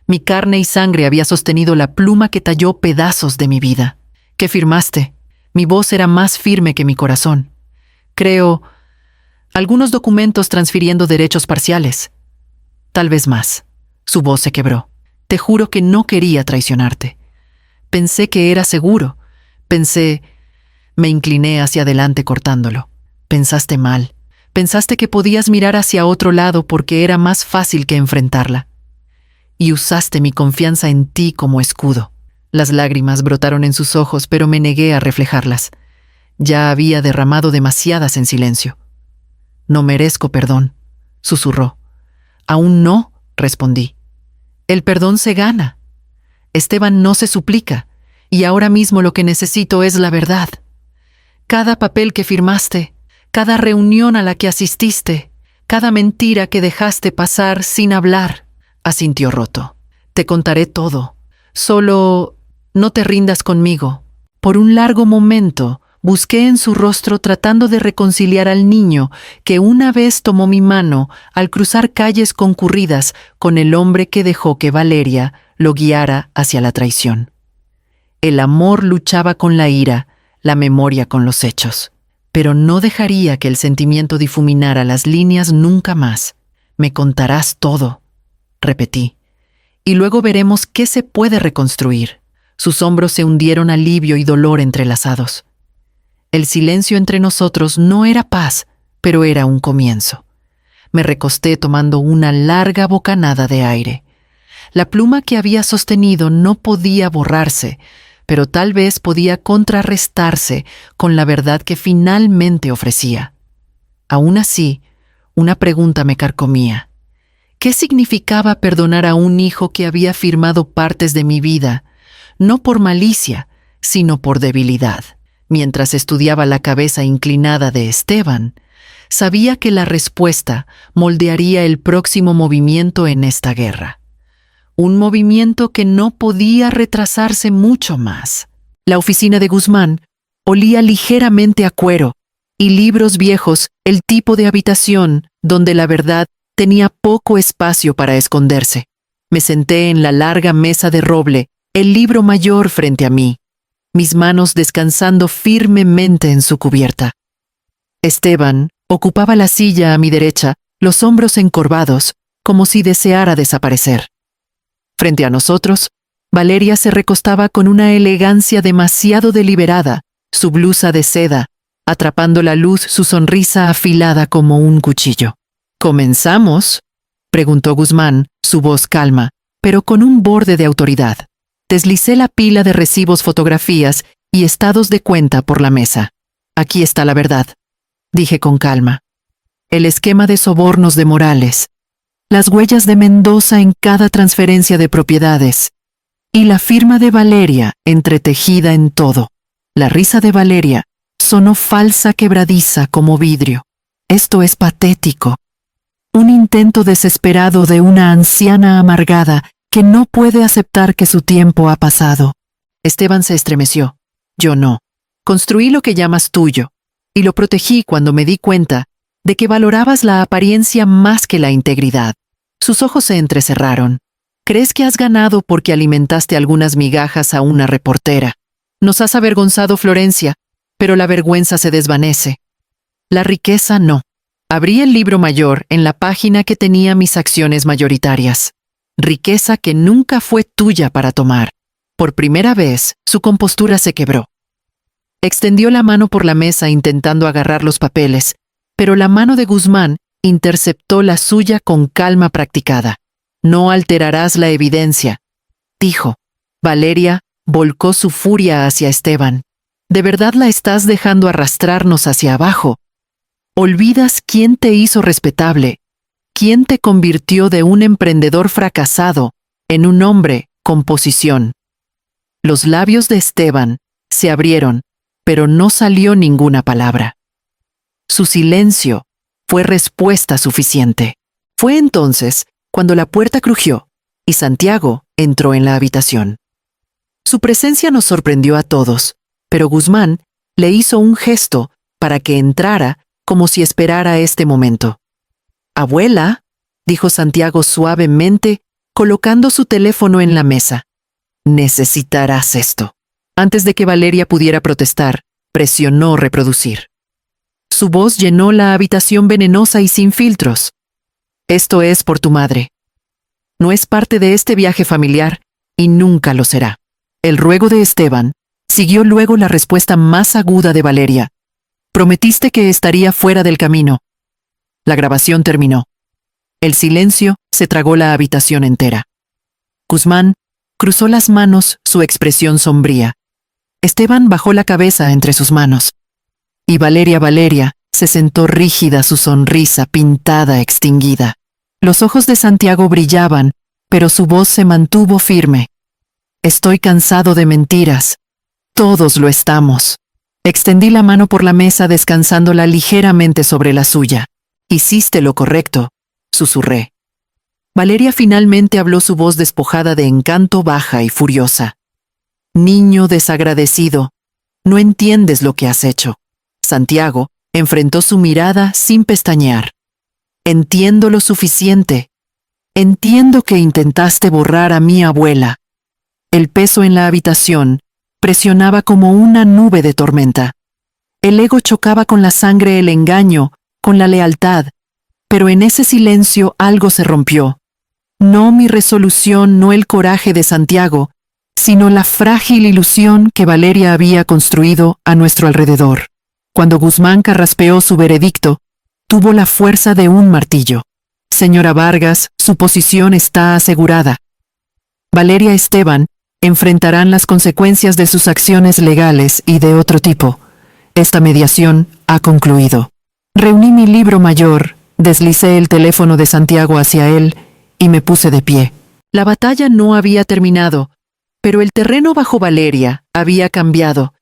mi carne y sangre, había sostenido la pluma que talló pedazos de mi vida. «¿Qué firmaste?» Mi voz era más firme que mi corazón. «Creo, algunos documentos transfiriendo derechos parciales. Tal vez más». Su voz se quebró. «Te juro que no quería traicionarte. Pensé que era seguro. Pensé...» Me incliné hacia adelante cortándolo. «Pensaste mal. Pensaste que podías mirar hacia otro lado porque era más fácil que enfrentarla. Y usaste mi confianza en ti como escudo». Las lágrimas brotaron en sus ojos, pero me negué a reflejarlas. Ya había derramado demasiadas en silencio. «No merezco perdón», susurró. «Aún no», respondí. «El perdón se gana. Esteban, no se suplica, y ahora mismo lo que necesito es la verdad. Cada papel que firmaste, cada reunión a la que asististe, cada mentira que dejaste pasar sin hablar», asintió roto. «Te contaré todo. Solo no te rindas conmigo». Por un largo momento busqué en su rostro tratando de reconciliar al niño que una vez tomó mi mano al cruzar calles concurridas con el hombre que dejó que Valeria lo guiara hacia la traición. El amor luchaba con la ira, la memoria con los hechos. Pero no dejaría que el sentimiento difuminara las líneas nunca más. «Me contarás todo», repetí. «Y luego veremos qué se puede reconstruir». Sus hombros se hundieron, alivio y dolor entrelazados. El silencio entre nosotros no era paz, pero era un comienzo. Me recosté tomando una larga bocanada de aire. La pluma que había sostenido no podía borrarse, pero tal vez podía contrarrestarse con la verdad que finalmente ofrecía. Aún así, una pregunta me carcomía. ¿Qué significaba perdonar a un hijo que había firmado partes de mi vida, no por malicia, sino por debilidad? Mientras estudiaba la cabeza inclinada de Esteban, sabía que la respuesta moldearía el próximo movimiento en esta guerra. Un movimiento que no podía retrasarse mucho más. La oficina de Guzmán olía ligeramente a cuero y libros viejos, el tipo de habitación donde la verdad tenía poco espacio para esconderse. Me senté en la larga mesa de roble, el libro mayor frente a mí, mis manos descansando firmemente en su cubierta. Esteban ocupaba la silla a mi derecha, los hombros encorvados, como si deseara desaparecer. Frente a nosotros, Valeria se recostaba con una elegancia demasiado deliberada, su blusa de seda, atrapando la luz, su sonrisa afilada como un cuchillo. ¿Comenzamos?, preguntó Guzmán, su voz calma, pero con un borde de autoridad. Deslicé la pila de recibos, fotografías y estados de cuenta por la mesa. Aquí está la verdad, dije con calma. El esquema de sobornos de Morales, las huellas de Mendoza en cada transferencia de propiedades y la firma de Valeria entretejida en todo. La risa de Valeria sonó falsa, quebradiza como vidrio. Esto es patético. Un intento desesperado de una anciana amargada que no puede aceptar que su tiempo ha pasado. Esteban se estremeció. Yo no. Construí lo que llamas tuyo, y lo protegí cuando me di cuenta de que valorabas la apariencia más que la integridad. Sus ojos se entrecerraron. ¿Crees que has ganado porque alimentaste algunas migajas a una reportera? Nos has avergonzado, Florencia, pero la vergüenza se desvanece. La riqueza no. Abrí el libro mayor en la página que tenía mis acciones mayoritarias. Riqueza que nunca fue tuya para tomar. Por primera vez, su compostura se quebró. Extendió la mano por la mesa intentando agarrar los papeles, pero la mano de Guzmán interceptó la suya con calma practicada. No alterarás la evidencia, dijo. Valeria volcó su furia hacia Esteban. ¿De verdad la estás dejando arrastrarnos hacia abajo? Olvidas quién te hizo respetable, quién te convirtió de un emprendedor fracasado en un hombre con posición. Los labios de Esteban se abrieron, pero no salió ninguna palabra. Su silencio fue respuesta suficiente. Fue entonces cuando la puerta crujió y Santiago entró en la habitación. Su presencia nos sorprendió a todos, pero Guzmán le hizo un gesto para que entrara como si esperara este momento. «Abuela», dijo Santiago suavemente, colocando su teléfono en la mesa. «Necesitarás esto». Antes de que Valeria pudiera protestar, presionó reproducir. Su voz llenó la habitación venenosa y sin filtros. «Esto es por tu madre. No es parte de este viaje familiar y nunca lo será». El ruego de Esteban siguió luego la respuesta más aguda de Valeria. «Prometiste que estaría fuera del camino». La grabación terminó. El silencio se tragó la habitación entera. Guzmán cruzó las manos, su expresión sombría. Esteban bajó la cabeza entre sus manos. Y Valeria se sentó rígida, su sonrisa pintada, extinguida. Los ojos de Santiago brillaban, pero su voz se mantuvo firme. «Estoy cansado de mentiras. Todos lo estamos». Extendí la mano por la mesa descansándola ligeramente sobre la suya. «Hiciste lo correcto», susurré. Valeria finalmente habló, su voz despojada de encanto, baja y furiosa. «Niño desagradecido, no entiendes lo que has hecho». Santiago enfrentó su mirada sin pestañear. «Entiendo lo suficiente. Entiendo que intentaste borrar a mi abuela». El peso en la habitación presionaba como una nube de tormenta. El ego chocaba con la sangre, el engaño, con la lealtad, pero en ese silencio algo se rompió. No mi resolución, no el coraje de Santiago, sino la frágil ilusión que Valeria había construido a nuestro alrededor. Cuando Guzmán carraspeó su veredicto, tuvo la fuerza de un martillo. «Señora Vargas, su posición está asegurada». Valeria y Esteban enfrentarán las consecuencias de sus acciones legales y de otro tipo. Esta mediación ha concluido. Reuní mi libro mayor, deslicé el teléfono de Santiago hacia él y me puse de pie. La batalla no había terminado, pero el terreno bajo Valeria había cambiado,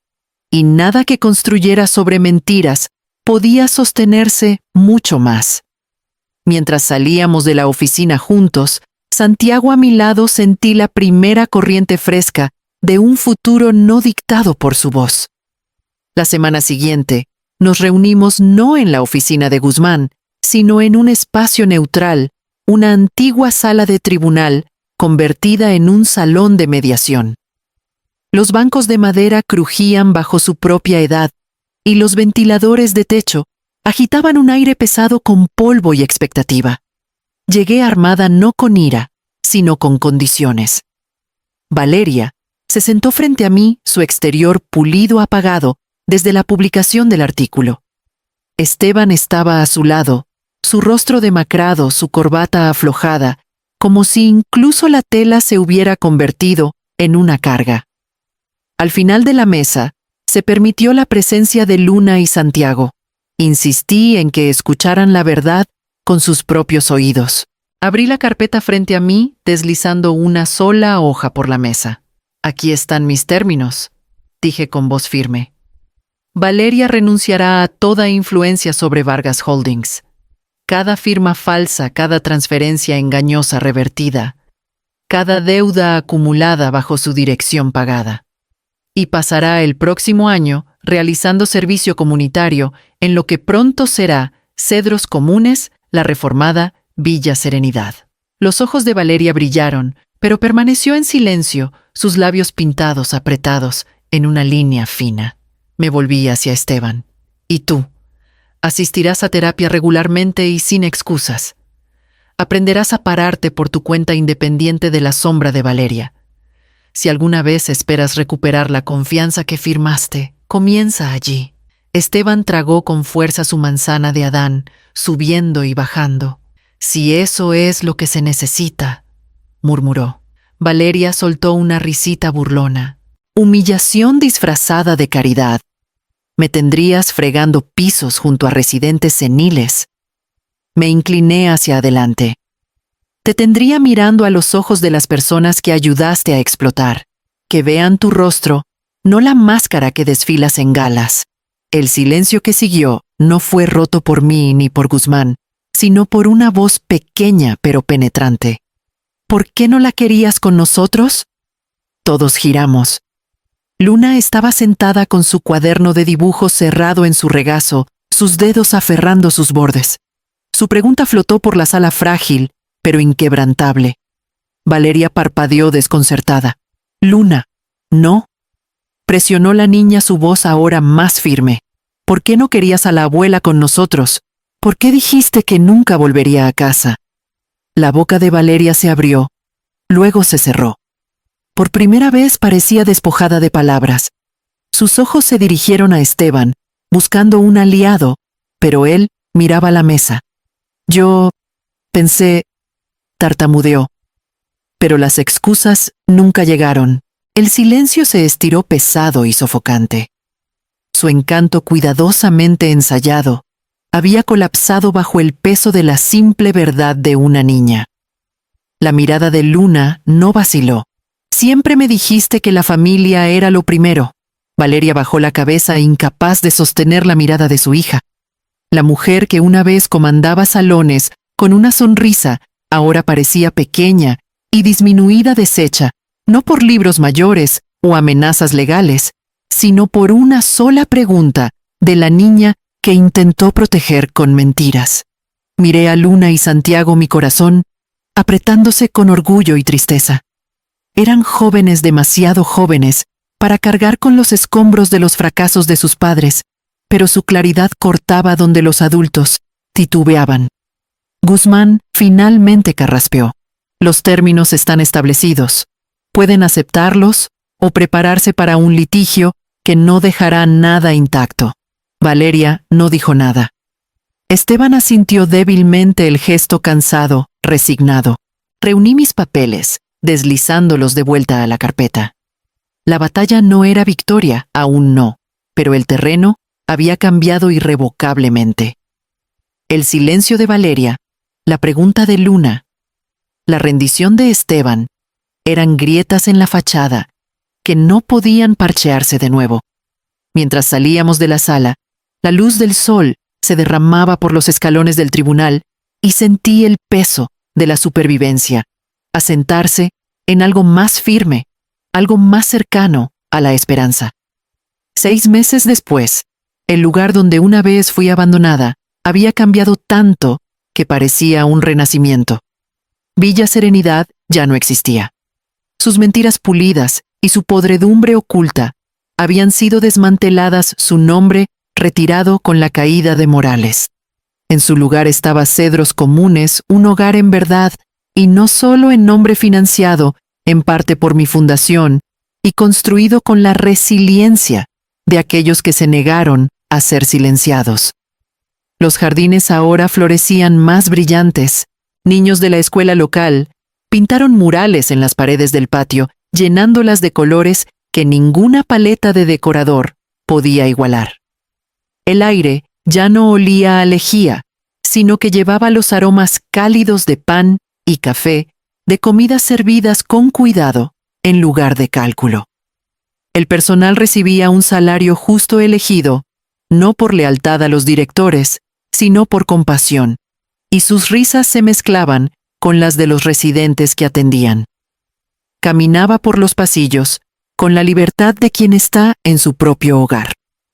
y nada que construyera sobre mentiras podía sostenerse mucho más. Mientras salíamos de la oficina juntos, Santiago a mi lado sentí la primera corriente fresca de un futuro no dictado por su voz. La semana siguiente, nos reunimos no en la oficina de Guzmán, sino en un espacio neutral, una antigua sala de tribunal convertida en un salón de mediación. Los bancos de madera crujían bajo su propia edad y los ventiladores de techo agitaban un aire pesado con polvo y expectativa. Llegué armada no con ira, sino con condiciones. Valeria se sentó frente a mí, su exterior pulido apagado desde la publicación del artículo. Esteban estaba a su lado, su rostro demacrado, su corbata aflojada, como si incluso la tela se hubiera convertido en una carga. Al final de la mesa, se permitió la presencia de Luna y Santiago. Insistí en que escucharan la verdad con sus propios oídos. Abrí la carpeta frente a mí, deslizando una sola hoja por la mesa. Aquí están mis términos, dije con voz firme. Valeria renunciará a toda influencia sobre Vargas Holdings. Cada firma falsa, cada transferencia engañosa revertida, cada deuda acumulada bajo su dirección pagada. Y pasará el próximo año realizando servicio comunitario en lo que pronto será Cedros Comunes, la reformada Villa Serenidad. Los ojos de Valeria brillaron, pero permaneció en silencio, sus labios pintados, apretados, en una línea fina. Me volví hacia Esteban. ¿Y tú? Asistirás a terapia regularmente y sin excusas. Aprenderás a pararte por tu cuenta independiente de la sombra de Valeria. Si alguna vez esperas recuperar la confianza que firmaste, comienza allí. Esteban tragó con fuerza su manzana de Adán, subiendo y bajando. Si eso es lo que se necesita, murmuró. Valeria soltó una risita burlona. Humillación disfrazada de caridad. Me tendrías fregando pisos junto a residentes seniles. Me incliné hacia adelante. Te tendría mirando a los ojos de las personas que ayudaste a explotar, que vean tu rostro, no la máscara que desfilas en galas. El silencio que siguió no fue roto por mí ni por Guzmán, sino por una voz pequeña pero penetrante. ¿Por qué no la querías con nosotros? Todos giramos. Luna estaba sentada con su cuaderno de dibujos cerrado en su regazo, sus dedos aferrando sus bordes. Su pregunta flotó por la sala frágil, pero inquebrantable. Valeria parpadeó desconcertada. Luna, ¿no? Presionó la niña su voz ahora más firme. ¿Por qué no querías a la abuela con nosotros? ¿Por qué dijiste que nunca volvería a casa? La boca de Valeria se abrió, luego se cerró. Por primera vez parecía despojada de palabras. Sus ojos se dirigieron a Esteban, buscando un aliado, pero él miraba la mesa. Yo pensé, tartamudeó. Pero las excusas nunca llegaron. El silencio se estiró pesado y sofocante. Su encanto cuidadosamente ensayado había colapsado bajo el peso de la simple verdad de una niña. La mirada de Luna no vaciló. Siempre me dijiste que la familia era lo primero. Valeria bajó la cabeza, incapaz de sostener la mirada de su hija. La mujer que una vez comandaba salones con una sonrisa, ahora parecía pequeña y disminuida, deshecha, no por libros mayores o amenazas legales, sino por una sola pregunta de la niña que intentó proteger con mentiras. Miré a Luna y Santiago, mi corazón, apretándose con orgullo y tristeza. Eran jóvenes, demasiado jóvenes, para cargar con los escombros de los fracasos de sus padres, pero su claridad cortaba donde los adultos titubeaban. Guzmán finalmente carraspeó. Los términos están establecidos. Pueden aceptarlos o prepararse para un litigio que no dejará nada intacto. Valeria no dijo nada. Esteban asintió débilmente, el gesto cansado, resignado. Reuní mis papeles, deslizándolos de vuelta a la carpeta. La batalla no era victoria, aún no, pero el terreno había cambiado irrevocablemente. El silencio de Valeria, la pregunta de Luna, la rendición de Esteban, eran grietas en la fachada que no podían parchearse de nuevo. Mientras salíamos de la sala, la luz del sol se derramaba por los escalones del tribunal y sentí el peso de la supervivencia asentarse en algo más firme, algo más cercano a la esperanza. 6 meses después, el lugar donde una vez fui abandonada había cambiado tanto que parecía un renacimiento. Villa Serenidad ya no existía. Sus mentiras pulidas y su podredumbre oculta habían sido desmanteladas, su nombre retirado con la caída de Morales. En su lugar estaba Cedros Comunes, un hogar en verdad, y no solo en nombre financiado, en parte por mi fundación, y construido con la resiliencia de aquellos que se negaron a ser silenciados. Los jardines ahora florecían más brillantes. Niños de la escuela local pintaron murales en las paredes del patio, llenándolas de colores que ninguna paleta de decorador podía igualar. El aire ya no olía a lejía, sino que llevaba los aromas cálidos de pan y café, de comidas servidas con cuidado en lugar de cálculo. El personal recibía un salario justo elegido, no por lealtad a los directores, sino por compasión, y sus risas se mezclaban con las de los residentes que atendían. Caminaba por los pasillos con la libertad de quien está en su propio hogar.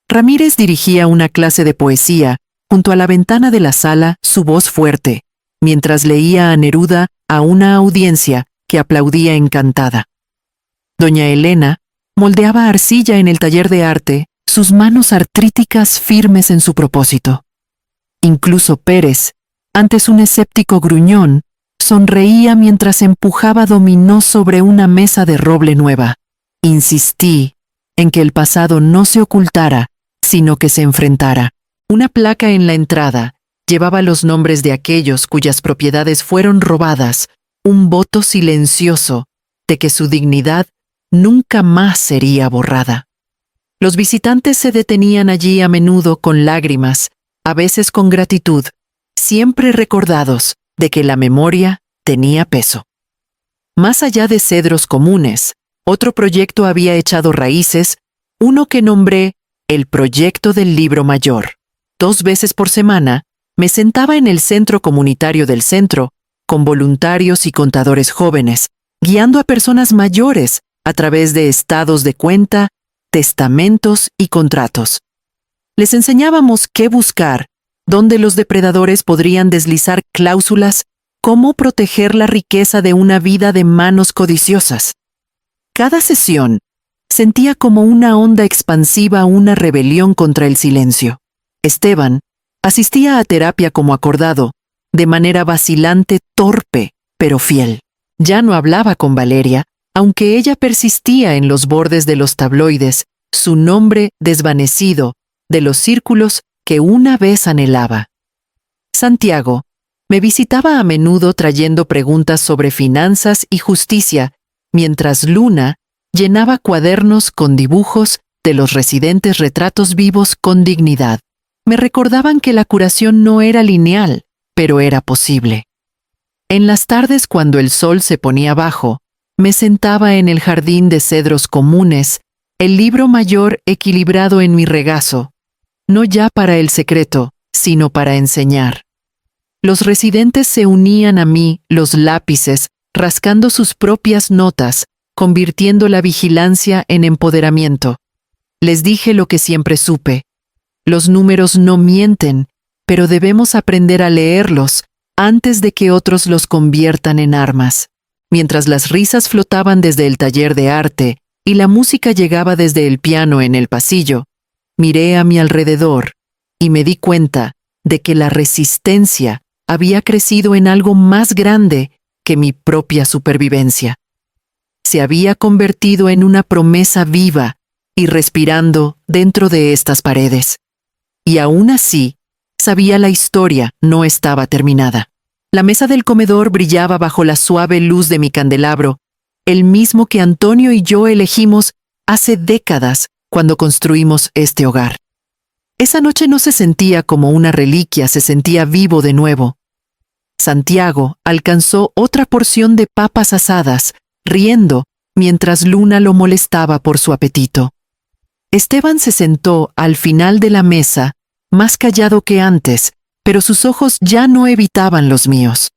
Ramírez dirigía una clase de poesía junto a la ventana de la sala, su voz fuerte, mientras leía a Neruda a una audiencia que aplaudía encantada. Doña Elena moldeaba arcilla en el taller de arte, sus manos artríticas firmes en su propósito. Incluso Pérez, antes un escéptico gruñón, sonreía mientras empujaba dominó sobre una mesa de roble nueva. Insistí en que el pasado no se ocultara, sino que se enfrentara. Una placa en la entrada llevaba los nombres de aquellos cuyas propiedades fueron robadas, un voto silencioso de que su dignidad nunca más sería borrada. Los visitantes se detenían allí a menudo con lágrimas, a veces con gratitud, siempre recordados de que la memoria tenía peso. Más allá de Cedros Comunes, otro proyecto había echado raíces, uno que nombré el Proyecto del Libro Mayor. 2 veces por semana me sentaba en el centro comunitario del centro, con voluntarios y contadores jóvenes, guiando a personas mayores a través de estados de cuenta, testamentos y contratos. Les enseñábamos qué buscar, dónde los depredadores podrían deslizar cláusulas, cómo proteger la riqueza de una vida de manos codiciosas. Cada sesión sentía como una onda expansiva una rebelión contra el silencio. Esteban asistía a terapia como acordado, de manera vacilante, torpe, pero fiel. Ya no hablaba con Valeria, aunque ella persistía en los bordes de los tabloides, su nombre desvanecido de los círculos que una vez anhelaba. Santiago me visitaba a menudo trayendo preguntas sobre finanzas y justicia, mientras Luna llenaba cuadernos con dibujos de los residentes retratos vivos con dignidad. Me recordaban que la curación no era lineal, pero era posible. En las tardes, cuando el sol se ponía bajo, me sentaba en el jardín de Cedros Comunes, el libro mayor equilibrado en mi regazo, no ya para el secreto, sino para enseñar. Los residentes se unían a mí, los lápices, rascando sus propias notas, convirtiendo la vigilancia en empoderamiento. Les dije lo que siempre supe. Los números no mienten, pero debemos aprender a leerlos antes de que otros los conviertan en armas. Mientras las risas flotaban desde el taller de arte y la música llegaba desde el piano en el pasillo, miré a mi alrededor y me di cuenta de que la resistencia había crecido en algo más grande que mi propia supervivencia. Se había convertido en una promesa viva y respirando dentro de estas paredes. Y aún así, sabía la historia no estaba terminada. La mesa del comedor brillaba bajo la suave luz de mi candelabro el mismo que Antonio y yo elegimos hace décadas cuando construimos este hogar. Esa noche no se sentía como una reliquia, se sentía vivo de nuevo. Santiago alcanzó otra porción de papas asadas, riendo mientras Luna lo molestaba por su apetito. Esteban se sentó al final de la mesa, más callado que antes, pero sus ojos ya no evitaban los míos.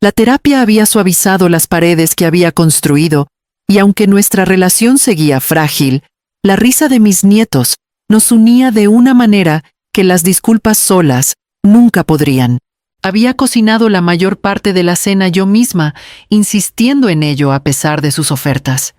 La terapia había suavizado las paredes que había construido, y aunque nuestra relación seguía frágil, la risa de mis nietos nos unía de una manera que las disculpas solas nunca podrían. Había cocinado la mayor parte de la cena yo misma, insistiendo en ello a pesar de sus ofertas.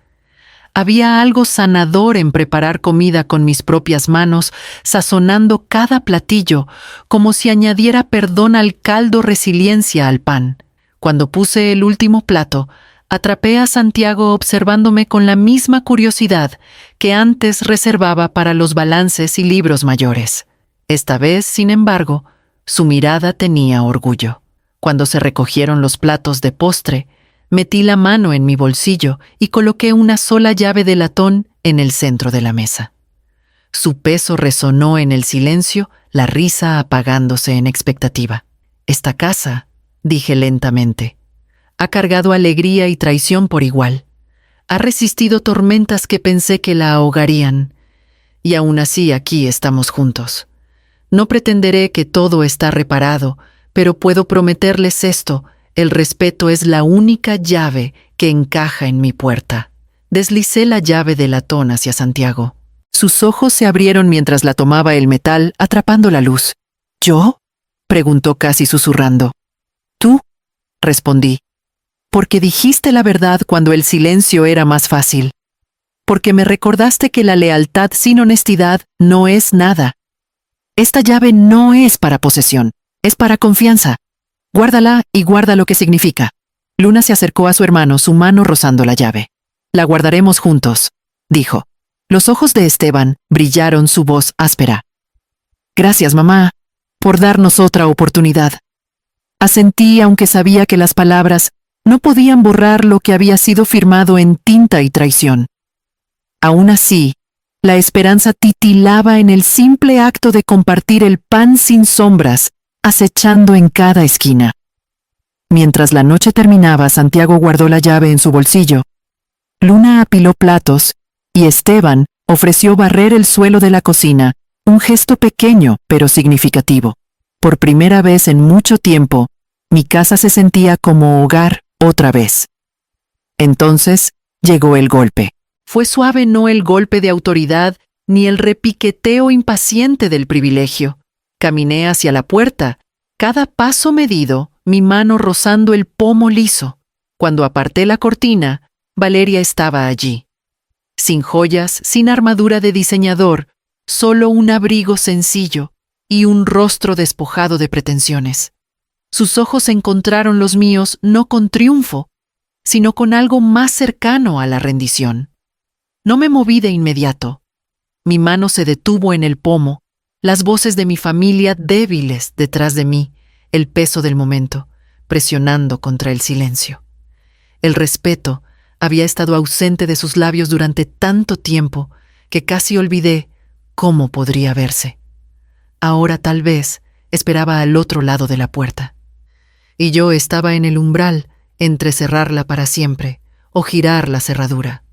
Había algo sanador en preparar comida con mis propias manos, sazonando cada platillo, como si añadiera perdón al caldo, resiliencia al pan. Cuando puse el último plato, atrapé a Santiago observándome con la misma curiosidad que antes reservaba para los balances y libros mayores. Esta vez, sin embargo, su mirada tenía orgullo. Cuando se recogieron los platos de postre, metí la mano en mi bolsillo y coloqué una sola llave de latón en el centro de la mesa. Su peso resonó en el silencio, la risa apagándose en expectativa. Esta casa, dije lentamente, ha cargado alegría y traición por igual. Ha resistido tormentas que pensé que la ahogarían. Y aún así aquí estamos juntos. No pretenderé que todo está reparado, pero puedo prometerles esto: el respeto es la única llave que encaja en mi puerta. Deslicé la llave de latón hacia Santiago. Sus ojos se abrieron mientras la tomaba el metal, atrapando la luz. ¿Yo?, preguntó casi susurrando. Tú, respondí. Porque dijiste la verdad cuando el silencio era más fácil. Porque me recordaste que la lealtad sin honestidad no es nada. Esta llave no es para posesión, es para confianza. Guárdala y guarda lo que significa. Luna se acercó a su hermano, su mano rozando la llave. La guardaremos juntos, dijo. Los ojos de Esteban brillaron, su voz áspera. Gracias, mamá, por darnos otra oportunidad. Asentí, aunque sabía que las palabras no podían borrar lo que había sido firmado en tinta y traición. Aún así, la esperanza titilaba en el simple acto de compartir el pan sin sombras, acechando en cada esquina. Mientras la noche terminaba, Santiago guardó la llave en su bolsillo. Luna apiló platos y Esteban ofreció barrer el suelo de la cocina, un gesto pequeño pero significativo. Por primera vez en mucho tiempo, mi casa se sentía como hogar otra vez. Entonces llegó el golpe. Fue suave, no el golpe de autoridad, ni el repiqueteo impaciente del privilegio. Caminé hacia la puerta, cada paso medido, mi mano rozando el pomo liso. Cuando aparté la cortina, Valeria estaba allí. Sin joyas, sin armadura de diseñador, solo un abrigo sencillo y un rostro despojado de pretensiones. Sus ojos encontraron los míos no con triunfo, sino con algo más cercano a la rendición. No me moví de inmediato. Mi mano se detuvo en el pomo, las voces de mi familia débiles detrás de mí, el peso del momento, presionando contra el silencio. El respeto había estado ausente de sus labios durante tanto tiempo que casi olvidé cómo podría verse. Ahora tal vez esperaba al otro lado de la puerta. Y yo estaba en el umbral entre cerrarla para siempre o girar la cerradura.